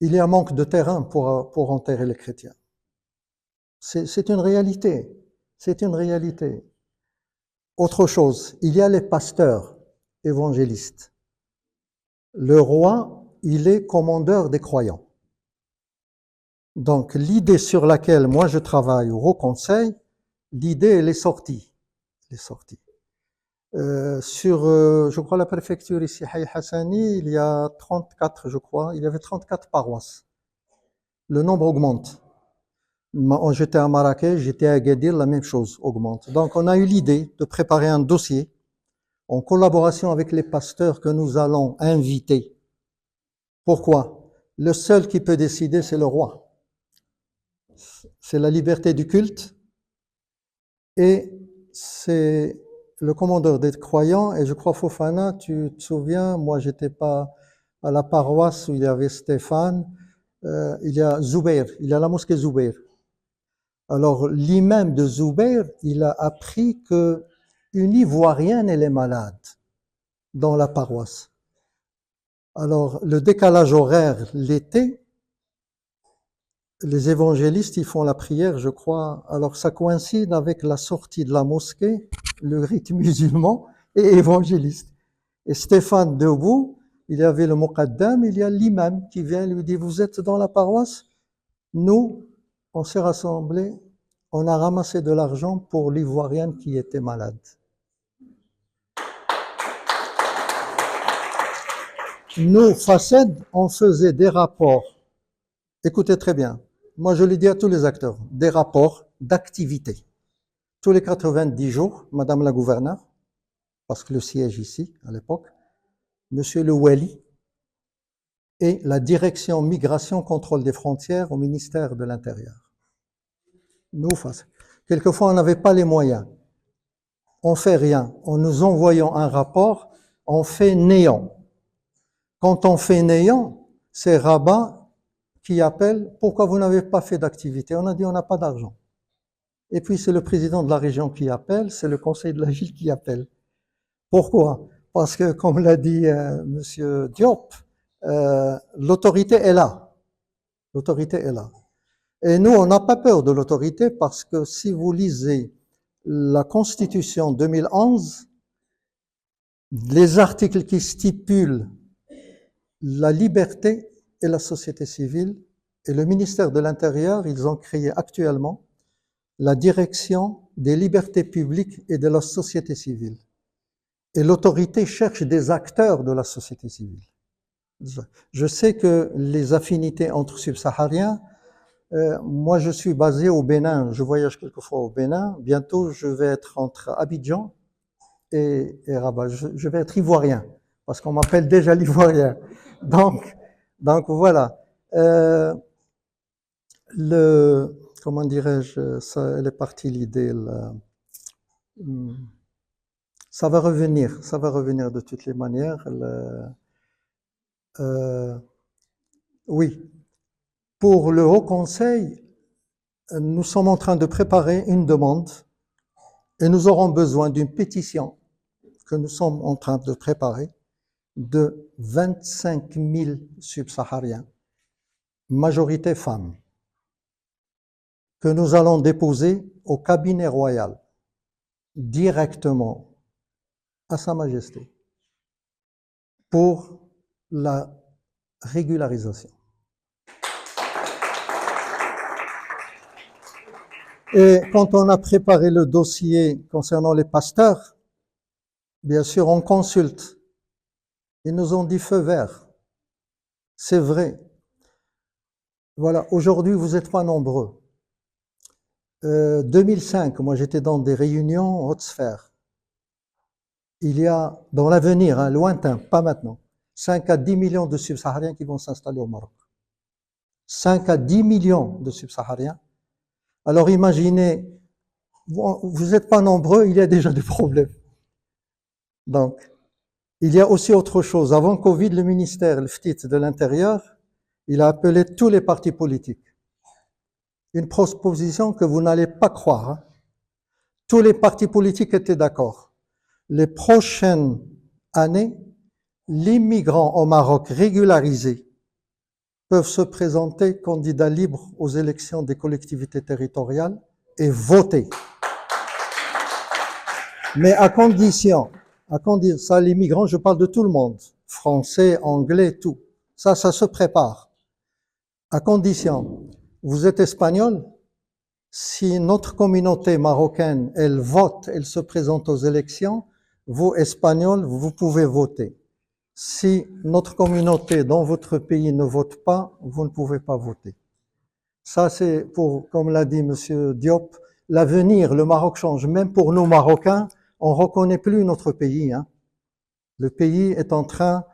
Il y a un manque de terrain pour enterrer les chrétiens. C'est une réalité. C'est une réalité. Autre chose, il y a les pasteurs évangélistes. Le roi, il est commandeur des croyants. Donc, l'idée sur laquelle moi je travaille au Haut Conseil, l'idée, elle est sortie. Elle est sortie. Je crois, la préfecture ici, Haï Hassani, il y a 34, je crois, il y avait 34 paroisses. Le nombre augmente. J'étais à Marrakech, j'étais à Agadir, la même chose augmente. Donc, on a eu l'idée de préparer un dossier en collaboration avec les pasteurs que nous allons inviter. Pourquoi? Le seul qui peut décider, c'est le roi. C'est la liberté du culte et c'est le commandeur des croyants. Et je crois, Fofana, tu te souviens, moi, j'étais pas à la paroisse où il y avait Stéphane, il y a Zoubeir, il y a la mosquée Zoubeir. Alors, l'imam de Zoubeir, il a appris que une Ivoirienne, elle est malade dans la paroisse. Alors, le décalage horaire, l'été, les évangélistes, ils font la prière, je crois. Alors, ça coïncide avec la sortie de la mosquée, le rite musulman et évangéliste. Et Stéphane debout, il y avait le muqaddam, il y a l'imam qui vient lui dire, vous êtes dans la paroisse? Nous, on s'est rassemblés, on a ramassé de l'argent pour l'Ivoirienne qui était malade. Nous, FACED, on faisait des rapports. Écoutez très bien. Moi, je le dis à tous les acteurs. Des rapports d'activité. Tous les 90 jours, Madame la gouverneure, parce que le siège ici, à l'époque, Monsieur le Wali et la direction migration contrôle des frontières au ministère de l'Intérieur. Nous, FACED. Quelquefois, on n'avait pas les moyens. On fait rien. En nous envoyant un rapport, on fait néant. Quand on fait néant, c'est Rabat qui appelle « Pourquoi vous n'avez pas fait d'activité ?» On a dit « On n'a pas d'argent. » et puis c'est le président de la région qui appelle, c'est le conseil de la ville qui appelle. Pourquoi? Parce que, comme l'a dit Monsieur Diop, l'autorité est là. L'autorité est là. Et nous, on n'a pas peur de l'autorité parce que si vous lisez la Constitution 2011, les articles qui stipulent la liberté et la société civile, et le ministère de l'Intérieur, ils ont créé actuellement la direction des libertés publiques et de la société civile. Et l'autorité cherche des acteurs de la société civile. Je sais que les affinités entre subsahariens, moi je suis basé au Bénin, je voyage quelquefois au Bénin, bientôt je vais être entre Abidjan et Rabat, je vais être ivoirien, parce qu'on m'appelle déjà l'ivoirien. Donc voilà. Comment dirais-je, ça, elle est partie l'idée, ça va revenir de toutes les manières. Oui, pour le Haut Conseil, nous sommes en train de préparer une demande et nous aurons besoin d'une pétition que nous sommes en train de préparer de 25 000 subsahariens, majorité femmes, que nous allons déposer au cabinet royal, directement à Sa Majesté, pour la régularisation. Et quand on a préparé le dossier concernant les pasteurs, bien sûr, on consulte. Ils nous ont dit feu vert. C'est vrai. Voilà, aujourd'hui, vous n'êtes pas nombreux. 2005, moi j'étais dans des réunions en haute sphère. Il y a, dans l'avenir, lointain, pas maintenant, 5 à 10 millions de subsahariens qui vont s'installer au Maroc. 5 à 10 millions de subsahariens. Alors imaginez, vous n'êtes pas nombreux, il y a déjà des problèmes. Donc, il y a aussi autre chose. Avant Covid, le ministère, le FTIT de l'Intérieur, il a appelé tous les partis politiques. Une proposition que vous n'allez pas croire. Hein. Tous les partis politiques étaient d'accord. Les prochaines années, les migrants au Maroc régularisés peuvent se présenter candidats libres aux élections des collectivités territoriales et voter. Mais à condition, ça les migrants, je parle de tout le monde, français, anglais, tout. Ça se prépare. À condition, vous êtes espagnol, si notre communauté marocaine, elle vote, elle se présente aux élections, vous, Espagnols, vous pouvez voter. Si notre communauté dans votre pays ne vote pas, vous ne pouvez pas voter. Ça, c'est pour, comme l'a dit Monsieur Diop, l'avenir, le Maroc change. Même pour nous, Marocains, on reconnaît plus notre pays. Hein. Le pays est en train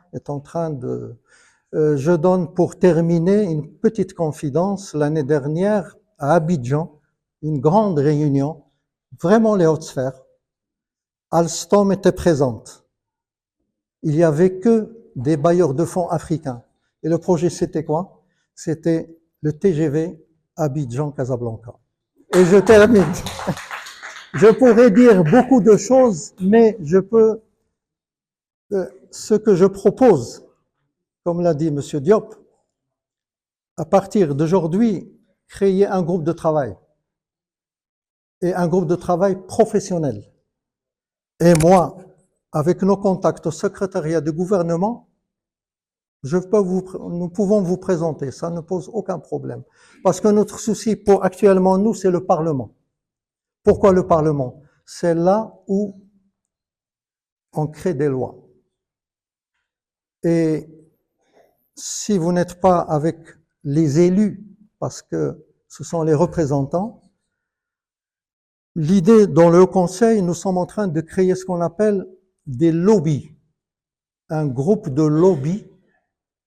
de... je donne pour terminer une petite confidence. L'année dernière, à Abidjan, une grande réunion, vraiment les hautes sphères. Alstom était présente. Il n'y avait que des bailleurs de fonds africains. Et le projet, c'était quoi? C'était le TGV Abidjan-Casablanca. Et je termine. Je pourrais dire beaucoup de choses, mais je peux... ce que je propose, comme l'a dit Monsieur Diop, à partir d'aujourd'hui, créer un groupe de travail. Et un groupe de travail professionnel. Et moi, avec nos contacts au secrétariat du gouvernement, nous pouvons vous présenter, ça ne pose aucun problème. Parce que notre souci pour actuellement, nous, c'est le Parlement. Pourquoi le Parlement? C'est là où on crée des lois. Et si vous n'êtes pas avec les élus, parce que ce sont les représentants, l'idée dans le Haut Conseil, nous sommes en train de créer ce qu'on appelle des lobbies, un groupe de lobbies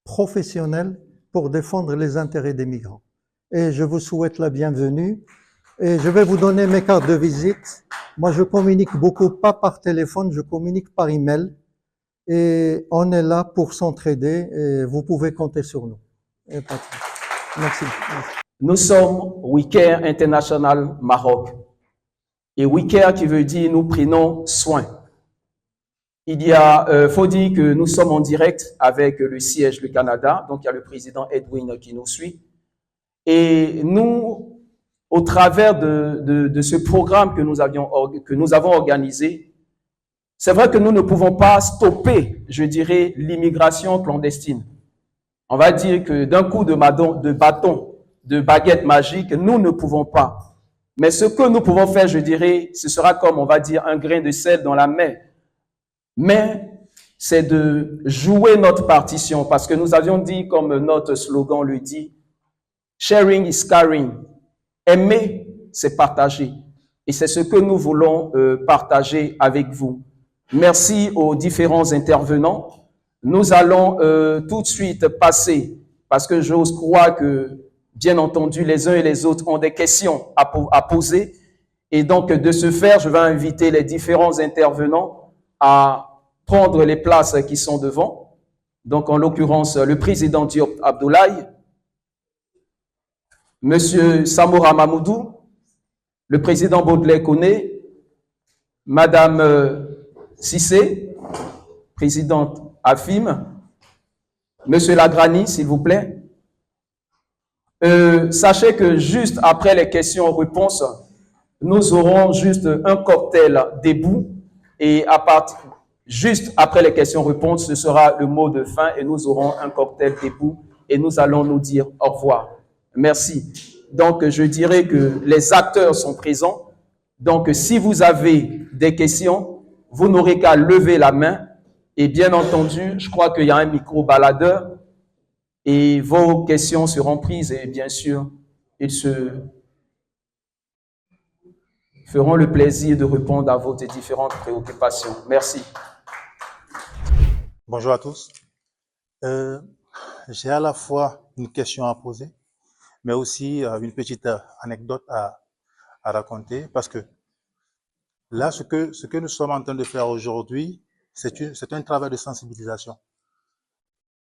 professionnels pour défendre les intérêts des migrants. Et je vous souhaite la bienvenue et je vais vous donner mes cartes de visite. Moi, je communique beaucoup, pas par téléphone, je communique par email et on est là pour s'entraider et vous pouvez compter sur nous. Et merci. Nous sommes Weekend International Maroc. Et we care qui veut dire nous prenons soin. Faut dire que nous sommes en direct avec le siège, le Canada. Donc, il y a le président Edwin qui nous suit. Et nous, au travers de ce programme que nous avons organisé, c'est vrai que nous ne pouvons pas stopper, je dirais, l'immigration clandestine. On va dire que d'un coup de bâton, de baguette magique, nous ne pouvons pas. Mais ce que nous pouvons faire, je dirais, ce sera comme, on va dire, un grain de sel dans la main. Mais c'est de jouer notre partition, parce que nous avions dit, comme notre slogan le dit, sharing is caring. Aimer, c'est partager. Et c'est ce que nous voulons partager avec vous. Merci aux différents intervenants. Nous allons tout de suite passer, parce que j'ose croire que, bien entendu, les uns et les autres ont des questions à poser. Et donc, de ce faire, je vais inviter les différents intervenants à prendre les places qui sont devant. Donc, en l'occurrence, le président Diop Abdoulaye, Monsieur Samora Mamoudou, le président Baudelaire Koné, Madame Sissé, présidente AFIM, Monsieur Lagrani, s'il vous plaît. Sachez que juste après les questions-réponses, nous aurons juste un cocktail debout et juste après les questions-réponses, ce sera le mot de fin et nous aurons un cocktail debout et nous allons nous dire au revoir. Merci. Donc, je dirais que les acteurs sont présents. Donc, si vous avez des questions, vous n'aurez qu'à lever la main. Et bien entendu, je crois qu'il y a un micro-baladeur et vos questions seront prises et bien sûr, ils se feront le plaisir de répondre à vos différentes préoccupations. Merci. Bonjour à tous. J'ai à la fois une question à poser, mais aussi une petite anecdote à raconter, parce que là, ce que nous sommes en train de faire aujourd'hui, c'est un travail de sensibilisation.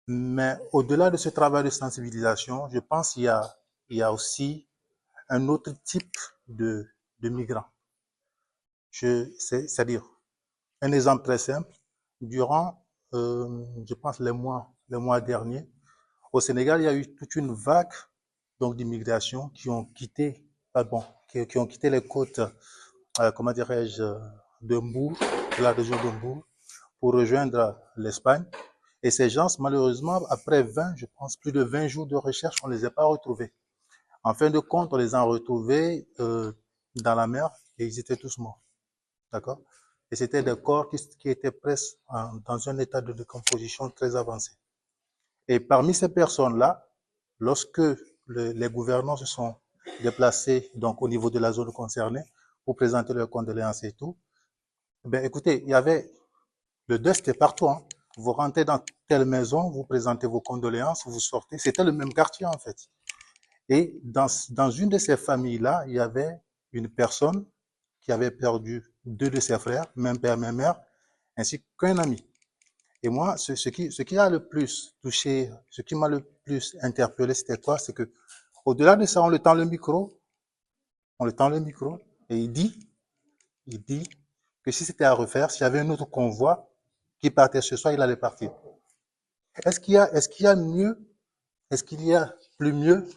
Mais au-delà de ce travail de sensibilisation, je pense qu'il y a aussi un autre type de migrants. C'est-à-dire, un exemple très simple, durant, je pense, les mois derniers, au Sénégal, il y a eu toute une vague donc d'immigration qui ont quitté les côtes, comment dirais-je, de Mbour, de la région de Mbour, pour rejoindre l'Espagne. Et ces gens, malheureusement, après je pense, plus de 20 jours de recherche, on ne les a pas retrouvés. En fin de compte, on les a retrouvés dans la mer et ils étaient tous morts. D'accord? Et c'était des corps qui étaient presque dans un état de décomposition très avancé. Et parmi ces personnes-là, lorsque les gouvernants se sont déplacés donc au niveau de la zone concernée pour présenter leurs condoléances et tout, ben écoutez, il y avait le deuil, c'était partout. Hein. Vous rentrez dans telle maison, vous présentez vos condoléances, vous sortez. C'était le même quartier en fait. Et dans une de ces familles-là, il y avait une personne qui avait perdu 2 de ses frères, même père, même mère, ainsi qu'un ami. Et moi, ce qui a le plus touché, ce qui m'a le plus interpellé, c'était quoi? C'est que, au-delà de ça, on le tend le micro, et il dit que si c'était à refaire, s'il y avait un autre convoi qui partait ce soir, il allait partir. Est-ce qu'il y a plus mieux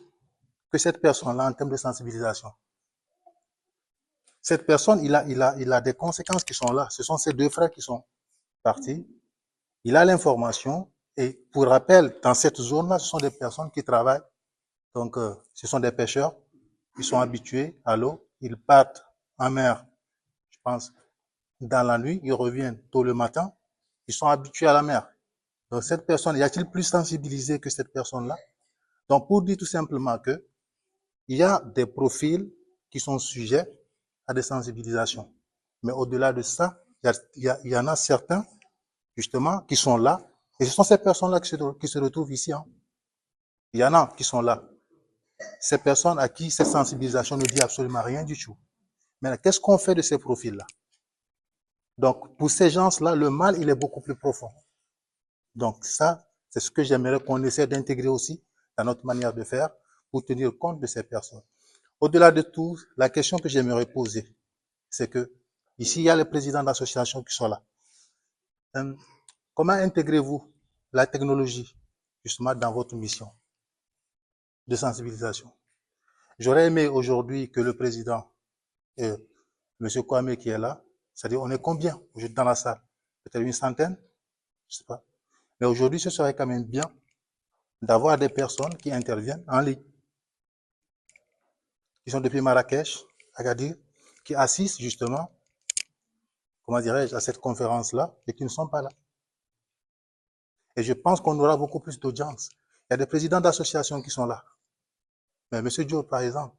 que cette personne-là en termes de sensibilisation? Cette personne, il a des conséquences qui sont là. Ce sont ses 2 frères qui sont partis. Il a l'information et pour rappel, dans cette zone-là, ce sont des personnes qui travaillent. Donc, ce sont des pêcheurs. Ils sont habitués à l'eau. Ils partent en mer, je pense, dans la nuit. Ils reviennent tôt le matin. Ils sont habitués à la mer. Donc, cette personne, y a-t-il plus sensibilisé que cette personne-là? Donc, pour dire tout simplement que il y a des profils qui sont sujets à des sensibilisations. Mais au-delà de ça, il y en a certains, justement, qui sont là. Et ce sont ces personnes-là qui se retrouvent ici. Hein. Il y en a qui sont là. Ces personnes à qui cette sensibilisation ne dit absolument rien du tout. Mais qu'est-ce qu'on fait de ces profils-là? Donc, pour ces gens-là, le mal, il est beaucoup plus profond. Donc, ça, c'est ce que j'aimerais qu'on essaie d'intégrer aussi dans notre manière de faire pour tenir compte de ces personnes. Au-delà de tout, la question que j'aimerais poser, c'est que ici, il y a les présidents d'associations qui sont là. Comment intégrez-vous la technologie justement dans votre mission de sensibilisation? J'aurais aimé aujourd'hui que le président, M. Kwame qui est là, c'est-à-dire on est combien aujourd'hui dans la salle? Peut-être une centaine, je sais pas. Mais aujourd'hui, ce serait quand même bien d'avoir des personnes qui interviennent en ligne, qui sont depuis Marrakech, Agadir, qui assistent justement, comment dirais-je, à cette conférence-là et qui ne sont pas là. Et je pense qu'on aura beaucoup plus d'audience. Il y a des présidents d'associations qui sont là. Mais M. Diop, par exemple,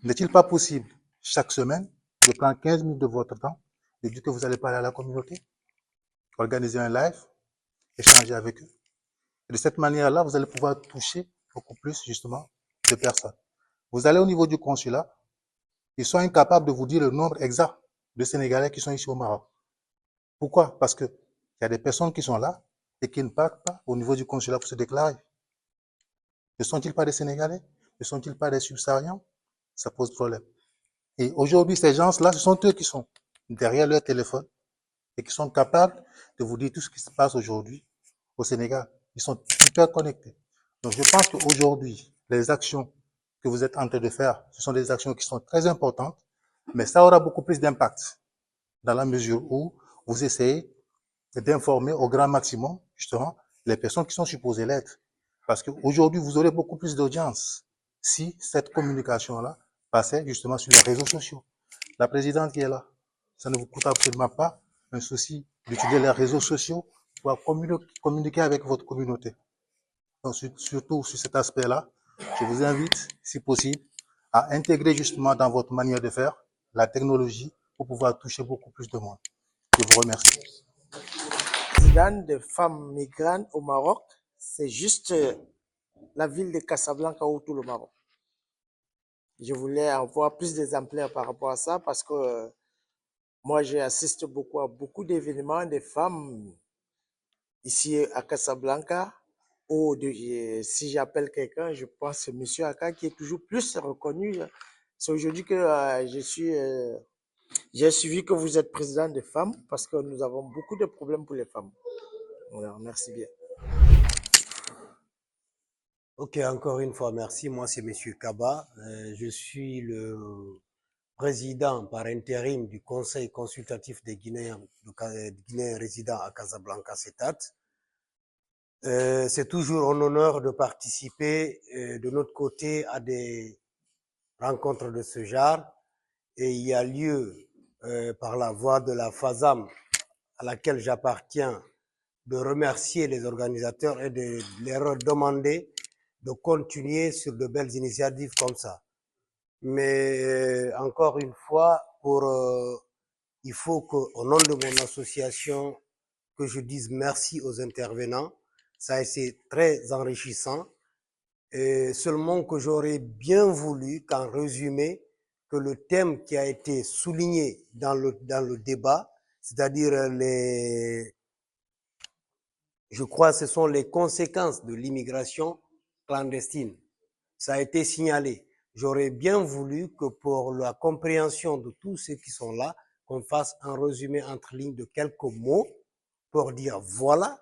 n'est-il pas possible, chaque semaine, de prendre 15 minutes de votre temps, de dire que vous allez parler à la communauté, organiser un live, échanger avec eux. Et de cette manière-là, vous allez pouvoir toucher beaucoup plus, justement, de personnes. Vous allez au niveau du consulat, ils sont incapables de vous dire le nombre exact de Sénégalais qui sont ici au Maroc. Pourquoi? Parce qu'il y a des personnes qui sont là et qui ne partent pas au niveau du consulat pour se déclarer. Ne sont-ils pas des Sénégalais? Ne sont-ils pas des subsahariens? Ça pose problème. Et aujourd'hui, ces gens-là, ce sont eux qui sont derrière leur téléphone et qui sont capables de vous dire tout ce qui se passe aujourd'hui au Sénégal. Ils sont hyper connectés. Donc, je pense qu'aujourd'hui, les actions que vous êtes en train de faire, ce sont des actions qui sont très importantes, mais ça aura beaucoup plus d'impact dans la mesure où vous essayez d'informer au grand maximum, justement, les personnes qui sont supposées l'être. Parce qu'aujourd'hui, vous aurez beaucoup plus d'audience si cette communication-là passait justement sur les réseaux sociaux. La présidente qui est là, ça ne vous coûte absolument pas un souci d'utiliser les réseaux sociaux pour communiquer avec votre communauté. Donc, surtout sur cet aspect-là, je vous invite, si possible, à intégrer justement dans votre manière de faire la technologie pour pouvoir toucher beaucoup plus de monde. Je vous remercie. Présidente de femmes migrantes au Maroc, c'est juste la ville de Casablanca ou tout le Maroc. Je voulais avoir plus d'exemplaires par rapport à ça parce que moi, j'assiste beaucoup à beaucoup d'événements de femmes ici à Casablanca. Ou si j'appelle quelqu'un, je pense que M. Aka qui est toujours plus reconnu. C'est aujourd'hui que j'ai suivi que vous êtes président de femmes parce que nous avons beaucoup de problèmes pour les femmes. Alors, merci bien. Ok, encore une fois, merci. Moi, c'est M. Kaba. Je suis le président par intérim du Conseil consultatif des Guinéens résidents à Casablanca, CETAT. C'est toujours un honneur de participer de notre côté à des rencontres de ce genre. Et il y a lieu, par la voix de la FASAM, à laquelle j'appartiens, de remercier les organisateurs et de leur demander de continuer sur de belles initiatives comme ça. Mais encore une fois, il faut qu'au nom de mon association, que je dise merci aux intervenants. Ça a été très enrichissant. Et seulement que j'aurais bien voulu qu'en résumé, que le thème qui a été souligné dans le débat, c'est-à-dire je crois que ce sont les conséquences de l'immigration clandestine. Ça a été signalé. J'aurais bien voulu que pour la compréhension de tous ceux qui sont là, qu'on fasse un résumé entre lignes de quelques mots pour dire voilà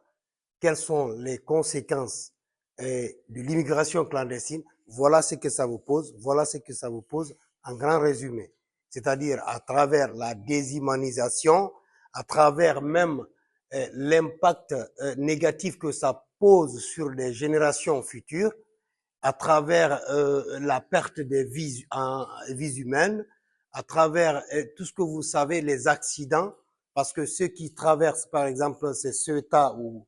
quelles sont les conséquences de l'immigration clandestine, voilà ce que ça vous pose, voilà ce que ça vous pose en grand résumé. C'est-à-dire à travers la déshumanisation, à travers même l'impact négatif que ça pose sur les générations futures, à travers la perte des vies humaines, à travers tout ce que vous savez, les accidents, parce que ceux qui traversent, par exemple, c'est Ceuta ou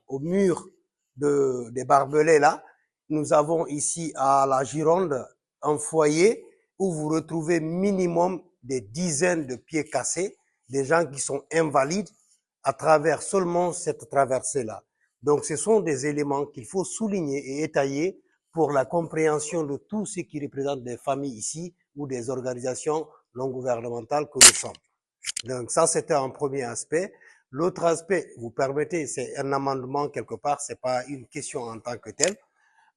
au mur des Barbelés, là, nous avons ici à la Gironde un foyer où vous retrouvez minimum des dizaines de pieds cassés, des gens qui sont invalides à travers seulement cette traversée-là. Donc, ce sont des éléments qu'il faut souligner et étayer pour la compréhension de tous ceux qui représentent des familles ici ou des organisations non gouvernementales que nous sommes. Donc, ça, c'était un premier aspect. L'autre aspect, vous permettez, c'est un amendement quelque part, c'est pas une question en tant que telle.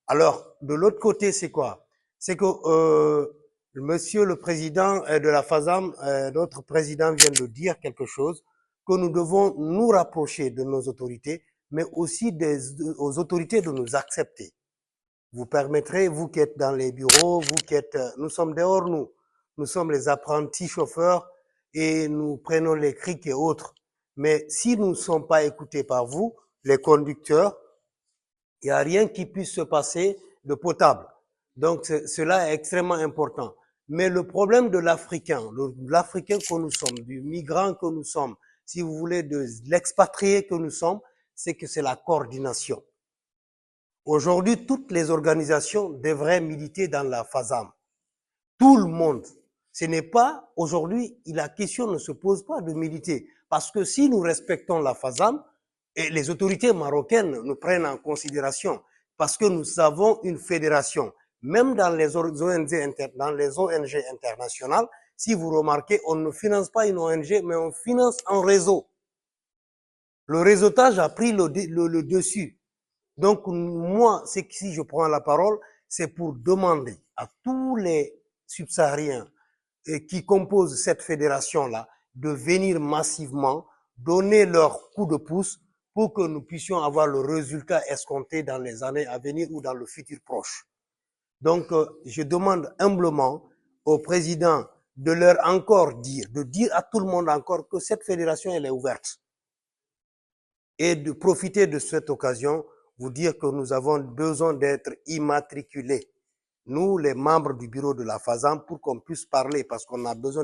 Alors, de l'autre côté, c'est quoi? C'est que Monsieur le Président de la FASAM, notre Président vient de dire quelque chose, que nous devons nous rapprocher de nos autorités, mais aussi aux autorités de nous accepter. Vous permettrez, vous qui êtes dans les bureaux, vous qui êtes... nous sommes dehors, nous sommes les apprentis chauffeurs et nous prenons les criques et autres. Mais si nous ne sommes pas écoutés par vous, les conducteurs, il n'y a rien qui puisse se passer de potable. Donc cela est extrêmement important. Mais le problème de l'Africain que nous sommes, du migrant que nous sommes, si vous voulez, de l'expatrié que nous sommes, c'est que c'est la coordination. Aujourd'hui, toutes les organisations devraient militer dans la FASAM. Tout le monde. Ce n'est pas, aujourd'hui, la question ne se pose pas de militer. Parce que si nous respectons la FASAM, et les autorités marocaines nous prennent en considération, parce que nous avons une fédération. Même dans les ONG internationales, si vous remarquez, on ne finance pas une ONG, mais on finance un réseau. Le réseautage a pris le dessus. Donc, moi, si je prends la parole, c'est pour demander à tous les subsahariens qui composent cette fédération-là de venir massivement, donner leur coup de pouce pour que nous puissions avoir le résultat escompté dans les années à venir ou dans le futur proche. Donc, je demande humblement au président de leur encore dire, de dire à tout le monde encore que cette fédération, elle est ouverte. Et de profiter de cette occasion, vous dire que nous avons besoin d'être immatriculés. Nous, les membres du bureau de la FASAM, pour qu'on puisse parler, parce qu'on a besoin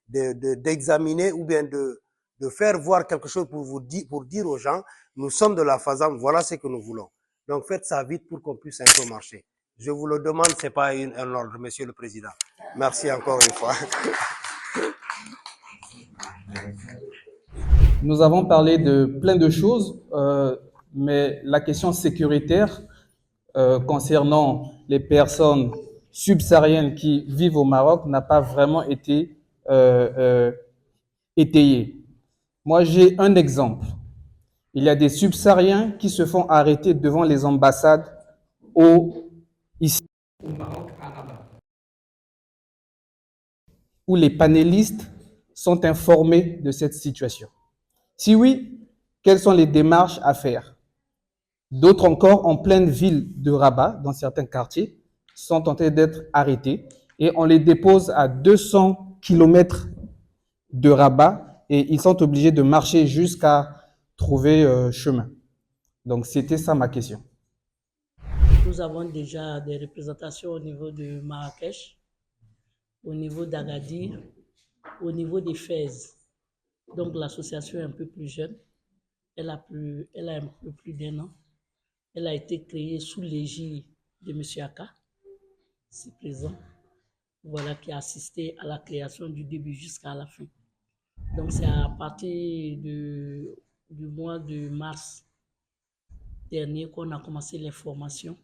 d'examiner ou bien de faire voir quelque chose pour dire aux gens, nous sommes de la FASAM, voilà ce que nous voulons. Donc faites ça vite pour qu'on puisse un peu marcher. Je vous le demande, c'est pas un ordre, Monsieur le Président. Merci encore une fois. Nous avons parlé de plein de choses, mais la question sécuritaire concernant les personnes subsahariennes qui vivent au Maroc n'a pas vraiment été étayée. Moi, j'ai un exemple. Il y a des subsahariens qui se font arrêter devant les ambassades ici au Maroc, à Rabat, où les panélistes sont informés de cette situation. Si oui, quelles sont les démarches à faire? D'autres encore, en pleine ville de Rabat, dans certains quartiers, sont tentés d'être arrêtés et on les dépose à 200 km de Rabat et ils sont obligés de marcher jusqu'à trouver chemin. Donc, c'était ça ma question. Nous avons déjà des représentations au niveau de Marrakech, au niveau d'Agadir, au niveau des Fès. Donc, l'association est un peu plus jeune. Elle a un peu plus d'1 an. Elle a été créée sous l'égide de M. Aka, ici présent, voilà, qui a assisté à la création du début jusqu'à la fin. Donc, c'est à partir du mois de mars dernier qu'on a commencé les formations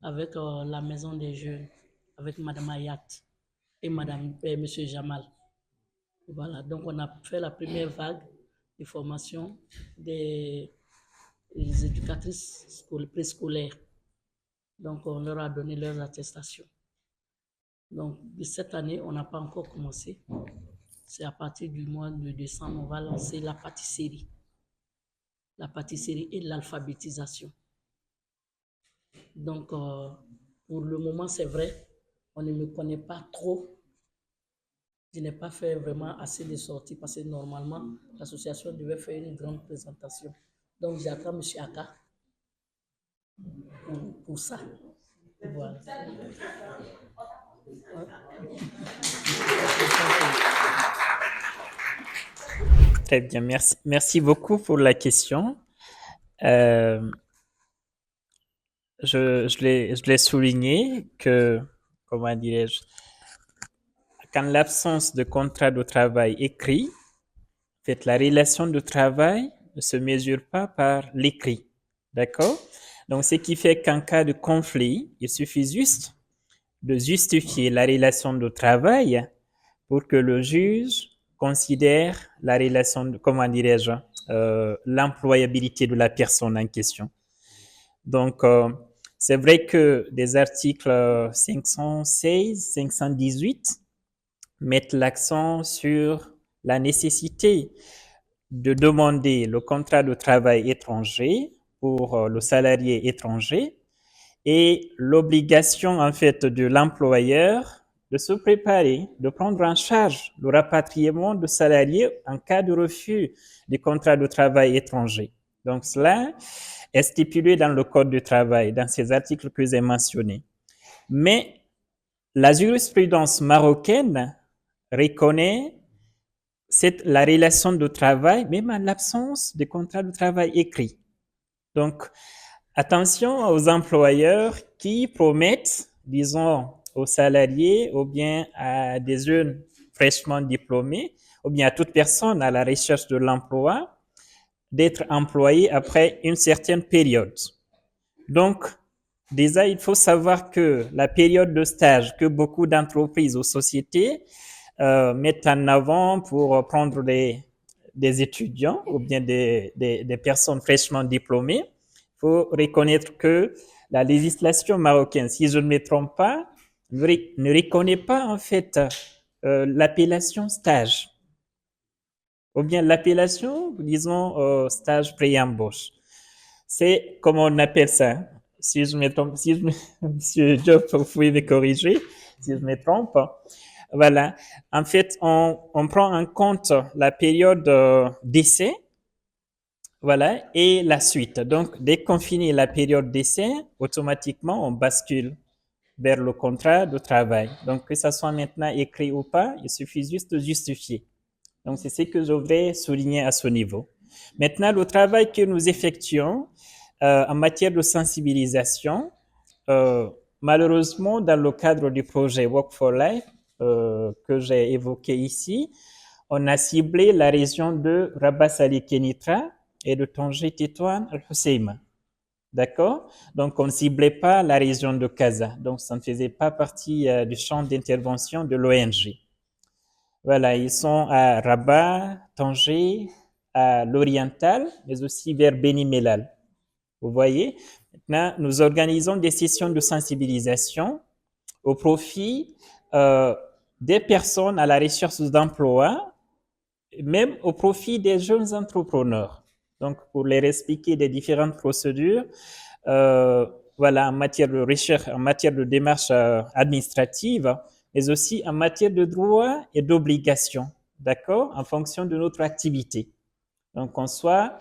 avec la Maison des Jeunes, avec Mme Ayat et M. Jamal. Voilà, donc on a fait la première vague de formation des éducatrices préscolaires. Donc, on leur a donné leurs attestations. Donc, de cette année, on n'a pas encore commencé. C'est à partir du mois de décembre, on va lancer la pâtisserie. La pâtisserie et l'alphabétisation. Donc, pour le moment, c'est vrai, on ne me connaît pas trop. Je n'ai pas fait vraiment assez de sorties parce que normalement, l'association devait faire une grande présentation. Donc, j'attends M. Aka pour ça. Voilà. Très bien, merci beaucoup pour la question. Je l'ai souligné que, comment dirais-je, qu'en l'absence de contrat de travail écrit, en fait, la relation de travail ne se mesure pas par l'écrit. D'accord? Donc, ce qui fait qu'en cas de conflit, il suffit juste de justifier la relation de travail pour que le juge considère la relation, comment dirais-je, l'employabilité de la personne en question. Donc, C'est vrai que des articles 516, 518 mettent l'accent sur la nécessité de demander le contrat de travail étranger pour le salarié étranger et l'obligation en fait de l'employeur de se préparer, de prendre en charge le rapatriement de salariés en cas de refus du contrat de travail étranger. Donc cela est stipulé dans le Code du travail, dans ces articles que j'ai mentionnés. Mais la jurisprudence marocaine reconnaît la relation de travail, même en l'absence de contrat de travail écrit. Donc, attention aux employeurs qui promettent, disons, aux salariés ou bien à des jeunes fraîchement diplômés ou bien à toute personne à la recherche de l'emploi d'être employé après une certaine période. Donc, déjà, il faut savoir que la période de stage que beaucoup d'entreprises ou sociétés mettent en avant pour prendre des étudiants ou bien des personnes fraîchement diplômées, il faut reconnaître que la législation marocaine, si je ne me trompe pas, ne reconnaît pas en fait l'appellation stage ou bien l'appellation, disons, stage pré-embauche. C'est comme on appelle ça. Si je me trompe, Monsieur Job, vous pouvez me corriger si je me trompe. Voilà. En fait, on prend en compte la période d'essai, voilà, et la suite. Donc, dès qu'on finit la période d'essai, automatiquement, on bascule vers le contrat de travail. Donc, que ça soit maintenant écrit ou pas, il suffit juste de justifier. Donc, c'est ce que je voudrais souligner à ce niveau. Maintenant, le travail que nous effectuons en matière de sensibilisation, malheureusement, dans le cadre du projet Work for Life que j'ai évoqué ici, on a ciblé la région de Rabat Salih Kenitra et de Tanger Tétouan Al-Husseima. D'accord? Donc, on ne ciblait pas la région de Casa. Donc, ça ne faisait pas partie du champ d'intervention de l'ONG. Voilà, ils sont à Rabat, Tanger, à l'Oriental, mais aussi vers Beni Mellal. Vous voyez? Maintenant, nous organisons des sessions de sensibilisation au profit des personnes à la recherche d'emploi, même au profit des jeunes entrepreneurs. Donc, pour leur expliquer les différentes procédures, voilà, en matière de recherche, en matière de démarche administrative, mais aussi en matière de droits et d'obligations, d'accord, en fonction de notre activité. Donc, qu'on soit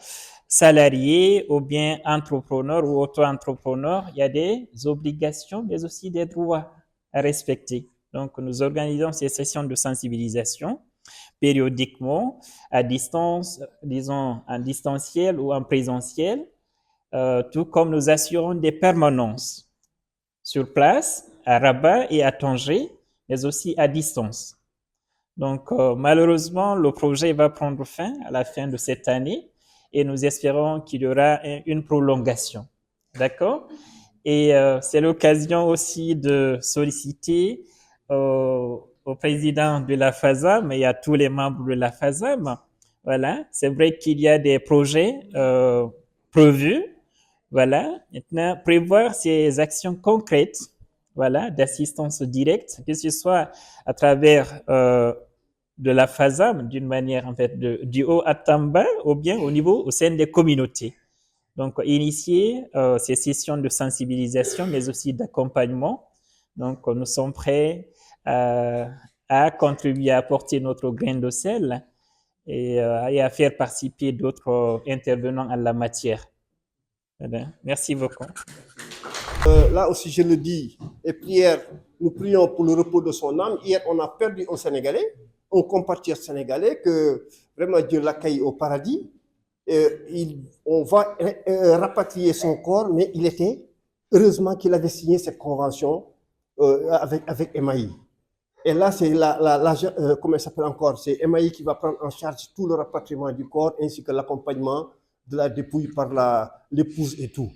salarié ou bien entrepreneur ou auto-entrepreneur, il y a des obligations, mais aussi des droits à respecter. Donc, nous organisons ces sessions de sensibilisation périodiquement, à distance, disons en distanciel ou en présentiel, tout comme nous assurons des permanences sur place, à Rabat et à Tanger, mais aussi à distance. Donc, malheureusement, le projet va prendre fin à la fin de cette année et nous espérons qu'il y aura une prolongation. D'accord? Et c'est l'occasion aussi de solliciter au président de la FASAM et à tous les membres de la FASAM. Voilà, c'est vrai qu'il y a des projets prévus. Voilà, maintenant, prévoir ces actions concrètes, voilà, d'assistance directe, que ce soit à travers de la FASAM, d'une manière, en fait, du haut à bas, ou bien au sein des communautés. Donc, initier ces sessions de sensibilisation, mais aussi d'accompagnement. Donc, nous sommes prêts à contribuer à apporter notre grain de sel et à faire participer d'autres intervenants en la matière. Voilà. Merci beaucoup. Là aussi, je le dis, et prière, nous prions pour le repos de son âme. Hier, on a perdu un Sénégalais, un compatriote sénégalais, que vraiment Dieu l'accueille au paradis. On va rapatrier son corps, mais il était, heureusement qu'il avait signé cette convention avec MAI. Et là, c'est comment il s'appelle encore? C'est MAI qui va prendre en charge tout le rapatriement du corps ainsi que l'accompagnement de la dépouille par l'épouse et tout.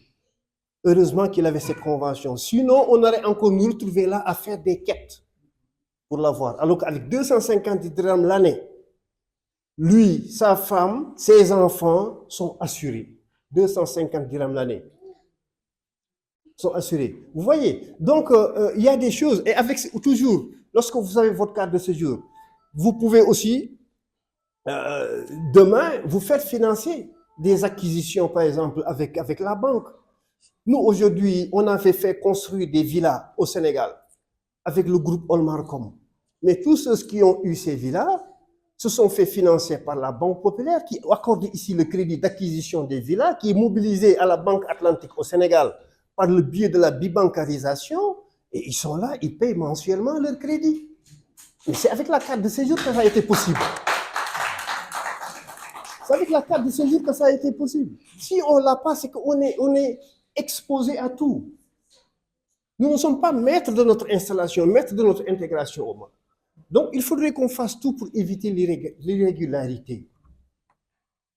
Heureusement qu'il avait cette convention. Sinon, on aurait encore nous retrouvé là à faire des quêtes pour l'avoir. Alors qu'avec 250 dirhams l'année, lui, sa femme, ses enfants sont assurés. 250 dirhams l'année. sont assurés. Vous voyez, donc il y a des choses, et avec toujours, lorsque vous avez votre carte de séjour, vous pouvez aussi, demain, vous faire financer des acquisitions, par exemple, avec la banque. Nous, aujourd'hui, on a fait construire des villas au Sénégal avec le groupe Olmarcom. Mais tous ceux qui ont eu ces villas se sont fait financer par la Banque populaire qui accorde ici le crédit d'acquisition des villas, qui est mobilisé à la Banque Atlantique au Sénégal par le biais de la bibancarisation, et ils sont là, ils payent mensuellement leur crédit. Mais c'est avec la carte de séjour que ça a été possible. C'est avec la carte de séjour que ça a été possible. Si on ne l'a pas, c'est qu'on est exposé à tout. Nous ne sommes pas maîtres de notre installation, maîtres de notre intégration au monde. Donc, il faudrait qu'on fasse tout pour éviter l'irrégularité.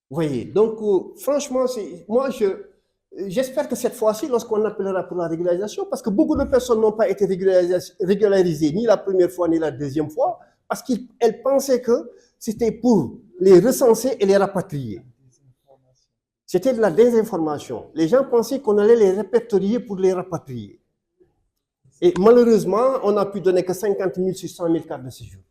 Vous voyez, donc, franchement, moi, j'espère que cette fois-ci, lorsqu'on appellera pour la régularisation, parce que beaucoup de personnes n'ont pas été régularisées, ni la première fois, ni la deuxième fois, parce qu'elles pensaient que c'était pour les recenser et les rapatrier. C'était de la désinformation. Les gens pensaient qu'on allait les répertorier pour les rapatrier. Et malheureusement, on n'a pu donner que 50 000 sur 100 000 cartes de séjour.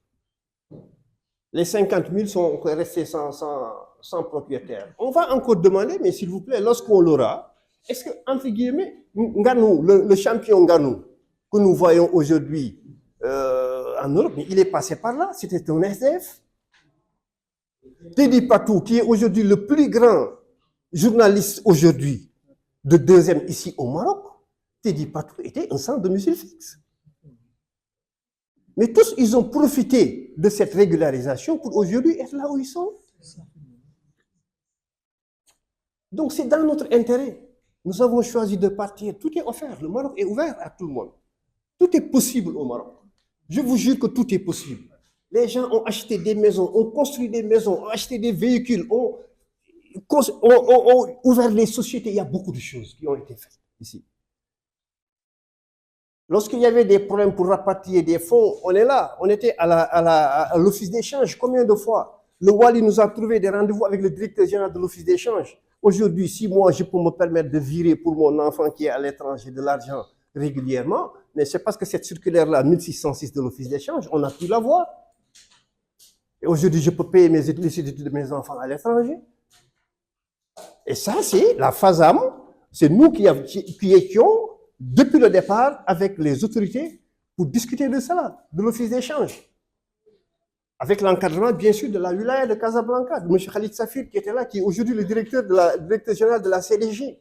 Les 50 000 sont restés sans propriétaire. On va encore demander, mais s'il vous plaît, lorsqu'on l'aura, est-ce que, entre guillemets, Nganou, le champion Nganou, que nous voyons aujourd'hui en Europe, mais il est passé par là, c'était un SDF. Teddy Patou, qui est aujourd'hui le plus grand journaliste aujourd'hui de deuxième ici au Maroc, Teddy Patou était un centre de domicile fixe. Mais tous, ils ont profité de cette régularisation pour aujourd'hui être là où ils sont. Donc c'est dans notre intérêt. Nous avons choisi de partir. Tout est offert. Le Maroc est ouvert à tout le monde. Tout est possible au Maroc. Je vous jure que tout est possible. Les gens ont acheté des maisons, ont construit des maisons, ont acheté des véhicules, ont ouvert les sociétés. Il y a beaucoup de choses qui ont été faites ici. Lorsqu'il y avait des problèmes pour rapatrier des fonds, on est là. On était à l'office d'échange. Combien de fois? Le Wali nous a trouvé des rendez-vous avec le directeur général de l'office d'échange. Aujourd'hui, si moi, je peux me permettre de virer pour mon enfant qui est à l'étranger de l'argent régulièrement, mais c'est parce que cette circulaire-là, 1606 de l'office d'échange, on a pu l'avoir. Et aujourd'hui, je peux payer les études de mes enfants à l'étranger. Et ça, c'est la FASAM. C'est nous qui étions depuis le départ avec les autorités pour discuter de cela, de l'office d'échange. Avec l'encadrement, bien sûr, de la wilaya de Casablanca, de M. Khalid Safir qui était là, qui est aujourd'hui le directeur général de la CDG.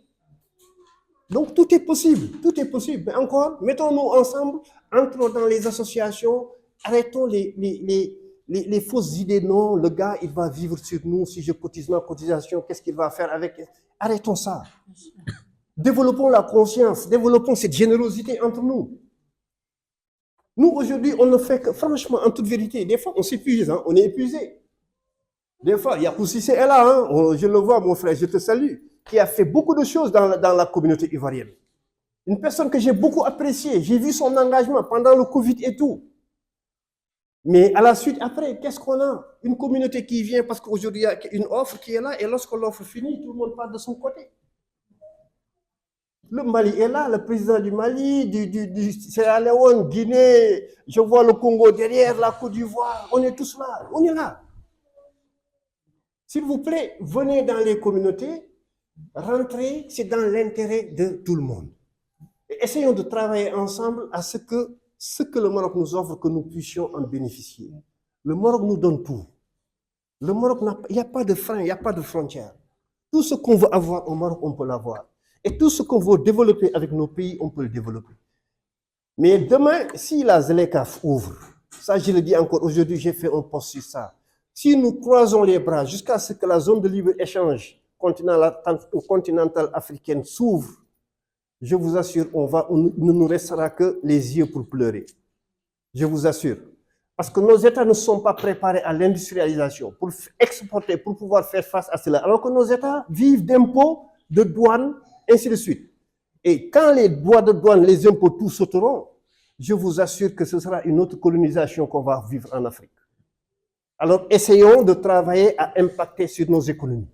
Donc tout est possible, tout est possible. Mais encore, mettons-nous ensemble, entrons dans les associations, arrêtons les fausses idées. Non, le gars, il va vivre sur nous, si je cotise ma cotisation, qu'est-ce qu'il va faire avec? Arrêtons ça. Développons la conscience, développons cette générosité entre nous. Nous, aujourd'hui, on ne fait que, franchement, en toute vérité, des fois, on s'épuise, hein, on est épuisé. Des fois, il y a Poussissé est là, hein, je le vois, mon frère, je te salue, qui a fait beaucoup de choses dans la communauté ivoirienne. Une personne que j'ai beaucoup appréciée, j'ai vu son engagement pendant le Covid et tout. Mais à la suite, après, qu'est-ce qu'on a? Une communauté qui vient parce qu'aujourd'hui, il y a une offre qui est là, et lorsque l'offre finit, tout le monde part de son côté. Le Mali est là, le président du Mali, du Sierra Leone, Guinée, je vois le Congo derrière, la Côte d'Ivoire, on est tous là, on est là. S'il vous plaît, venez dans les communautés, rentrez, c'est dans l'intérêt de tout le monde. Et essayons de travailler ensemble à ce que le Maroc nous offre, que nous puissions en bénéficier. Le Maroc nous donne tout. Le Maroc, il n'y a pas de frein, il n'y a pas de frontières. Tout ce qu'on veut avoir au Maroc, on peut l'avoir. Et tout ce qu'on veut développer avec nos pays, on peut le développer. Mais demain, si la ZLECAF ouvre, ça je le dis encore, aujourd'hui j'ai fait un post sur ça, si nous croisons les bras jusqu'à ce que la zone de libre-échange continentale africaine s'ouvre, je vous assure, il ne nous restera que les yeux pour pleurer. Je vous assure. Parce que nos États ne sont pas préparés à l'industrialisation, pour exporter, pour pouvoir faire face à cela. Alors que nos États vivent d'impôts, de douanes, ainsi de suite. Et quand les droits de douane, les impôts, tout sauteront, je vous assure que ce sera une autre colonisation qu'on va vivre en Afrique. Alors essayons de travailler à impacter sur nos économies.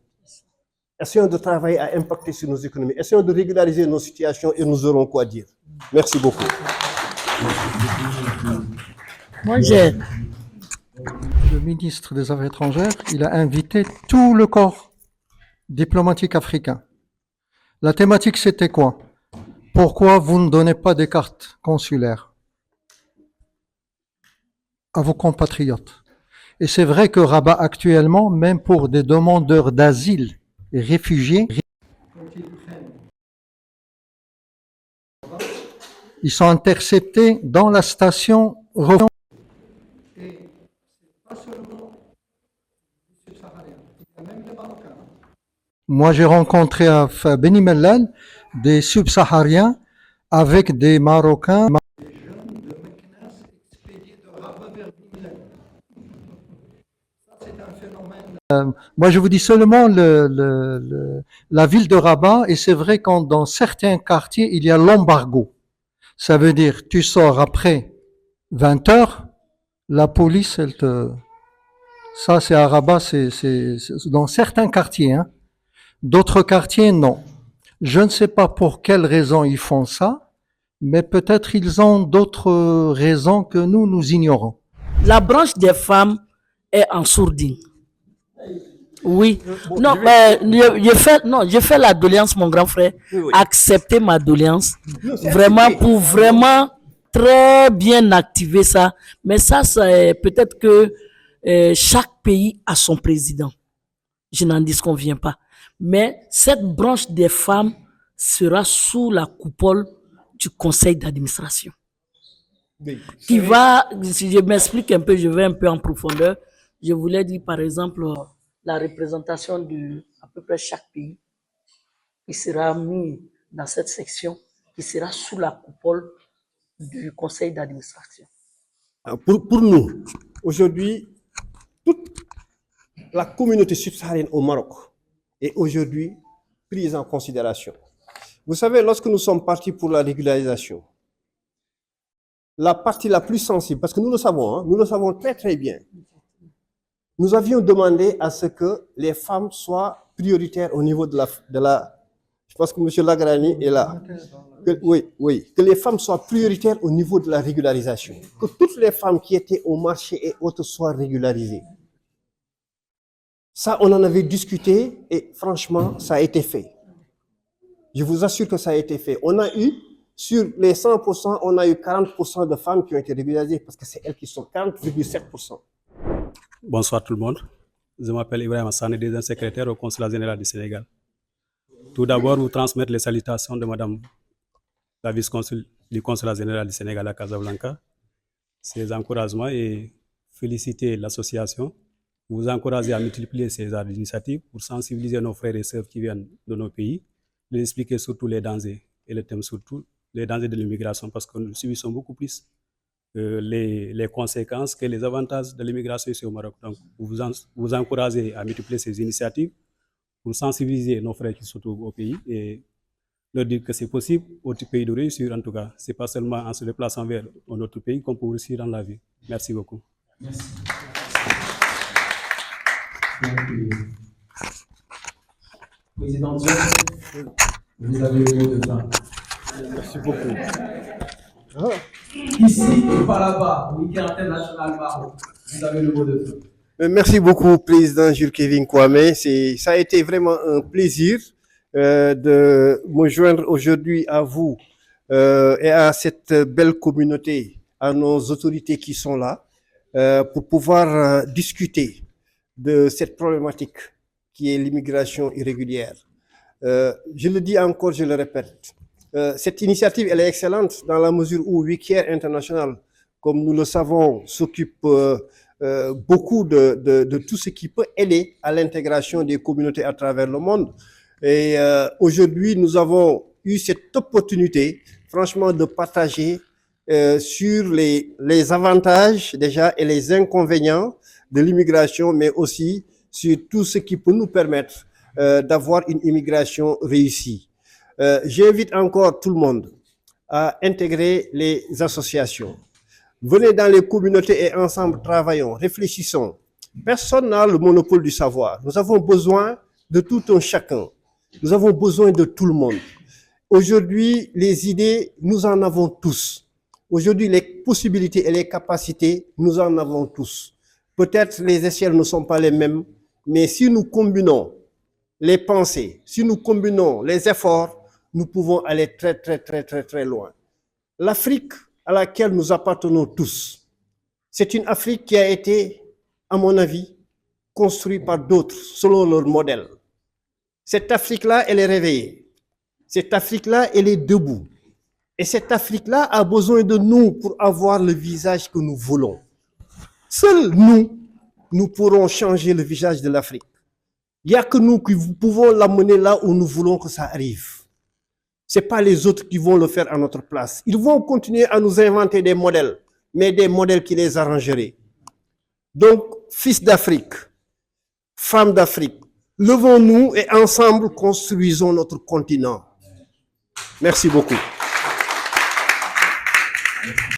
Essayons de travailler à impacter sur nos économies. Essayons de régulariser nos situations et nous aurons quoi dire. Merci beaucoup. Moi, j'ai... Le ministre des Affaires étrangères, il a invité tout le corps diplomatique africain. La thématique, c'était quoi? Pourquoi vous ne donnez pas des cartes consulaires à vos compatriotes? Et c'est vrai que Rabat, actuellement, même pour des demandeurs d'asile et réfugiés, ils sont interceptés dans la station. Moi, j'ai rencontré à Beni Mellal des subsahariens avec des Marocains. Moi, je vous dis seulement la ville de Rabat, et c'est vrai que dans certains quartiers, il y a l'embargo. Ça veut dire, tu sors après 20 heures, la police, elle te... Ça, c'est à Rabat, c'est dans certains quartiers, hein. D'autres quartiers, non. Je ne sais pas pour quelles raisons ils font ça, mais peut-être ils ont d'autres raisons que nous ignorons. La branche des femmes est en sourdine. Oui. Non, mais je fais la doléance, mon grand frère. Acceptez ma doléance. Vraiment, pour vraiment très bien activer ça. Mais ça, c'est peut-être que chaque pays a son président. Je n'en disconviens pas. Mais cette branche des femmes sera sous la coupole du conseil d'administration. Qui va, si je m'explique un peu, je vais un peu en profondeur. Je voulais dire par exemple la représentation de à peu près chaque pays qui sera mis dans cette section, qui sera sous la coupole du conseil d'administration. Pour nous, aujourd'hui, toute la communauté subsaharienne au Maroc est aujourd'hui prise en considération. Vous savez, lorsque nous sommes partis pour la régularisation, la partie la plus sensible, parce que nous le savons, hein, nous le savons très très bien, nous avions demandé à ce que les femmes soient prioritaires au niveau de la je pense que M. Lagrani est là. Que les femmes soient prioritaires au niveau de la régularisation. Que toutes les femmes qui étaient au marché et autres soient régularisées. Ça, on en avait discuté et franchement, ça a été fait. Je vous assure que ça a été fait. On a eu, sur les 100%, on a eu 40% de femmes qui ont été régularisées parce que c'est elles qui sont 40,7%. Bonsoir tout le monde. Je m'appelle Ibrahim Hassan, deuxième secrétaire au Consulat général du Sénégal. Tout d'abord, vous transmettre les salutations de Madame la vice-consul du Consulat général du Sénégal à Casablanca, ses encouragements et féliciter l'association. Vous encourager à multiplier ces initiatives pour sensibiliser nos frères et sœurs qui viennent de nos pays, leur expliquer surtout les dangers et le thème surtout les dangers de l'immigration parce que nous subissons beaucoup plus les conséquences que les avantages de l'immigration ici au Maroc. Donc, vous encouragez à multiplier ces initiatives pour sensibiliser nos frères qui se trouvent au pays et leur dire que c'est possible au pays de réussir en tout cas. Ce n'est pas seulement en se déplaçant vers un autre pays qu'on peut réussir dans la vie. Merci beaucoup. Merci. Président Diop, vous avez le mot de fin. Merci beaucoup. Ici et par là-bas, au Week-end international Maroc, vous avez le mot de fin. Merci beaucoup, Président Jules Kevin Kwame. Ça a été vraiment un plaisir de me joindre aujourd'hui à vous et à cette belle communauté, à nos autorités qui sont là, pour pouvoir discuter de cette problématique qui est l'immigration irrégulière. Je le dis encore, je le répète, cette initiative elle est excellente dans la mesure où WICARE International, comme nous le savons, s'occupe beaucoup de tout ce qui peut aider à l'intégration des communautés à travers le monde. Et aujourd'hui, nous avons eu cette opportunité, franchement, de partager sur les avantages déjà et les inconvénients de l'immigration, mais aussi sur tout ce qui peut nous permettre d'avoir une immigration réussie. J'invite encore tout le monde à intégrer les associations. Venez dans les communautés et ensemble travaillons, réfléchissons. Personne n'a le monopole du savoir. Nous avons besoin de tout un chacun. Nous avons besoin de tout le monde. Aujourd'hui, les idées, nous en avons tous. Aujourd'hui, les possibilités et les capacités, nous en avons tous. Peut-être les échelles ne sont pas les mêmes, mais si nous combinons les pensées, si nous combinons les efforts, nous pouvons aller très, très, très, très, très loin. L'Afrique à laquelle nous appartenons tous, c'est une Afrique qui a été, à mon avis, construite par d'autres, selon leur modèle. Cette Afrique-là, elle est réveillée. Cette Afrique-là, elle est debout. Et cette Afrique-là a besoin de nous pour avoir le visage que nous voulons. Seuls nous pourrons changer le visage de l'Afrique. Il n'y a que nous qui pouvons l'amener là où nous voulons que ça arrive. Ce n'est pas les autres qui vont le faire à notre place. Ils vont continuer à nous inventer des modèles, mais des modèles qui les arrangeraient. Donc, fils d'Afrique, femmes d'Afrique, levons-nous et ensemble construisons notre continent. Merci beaucoup.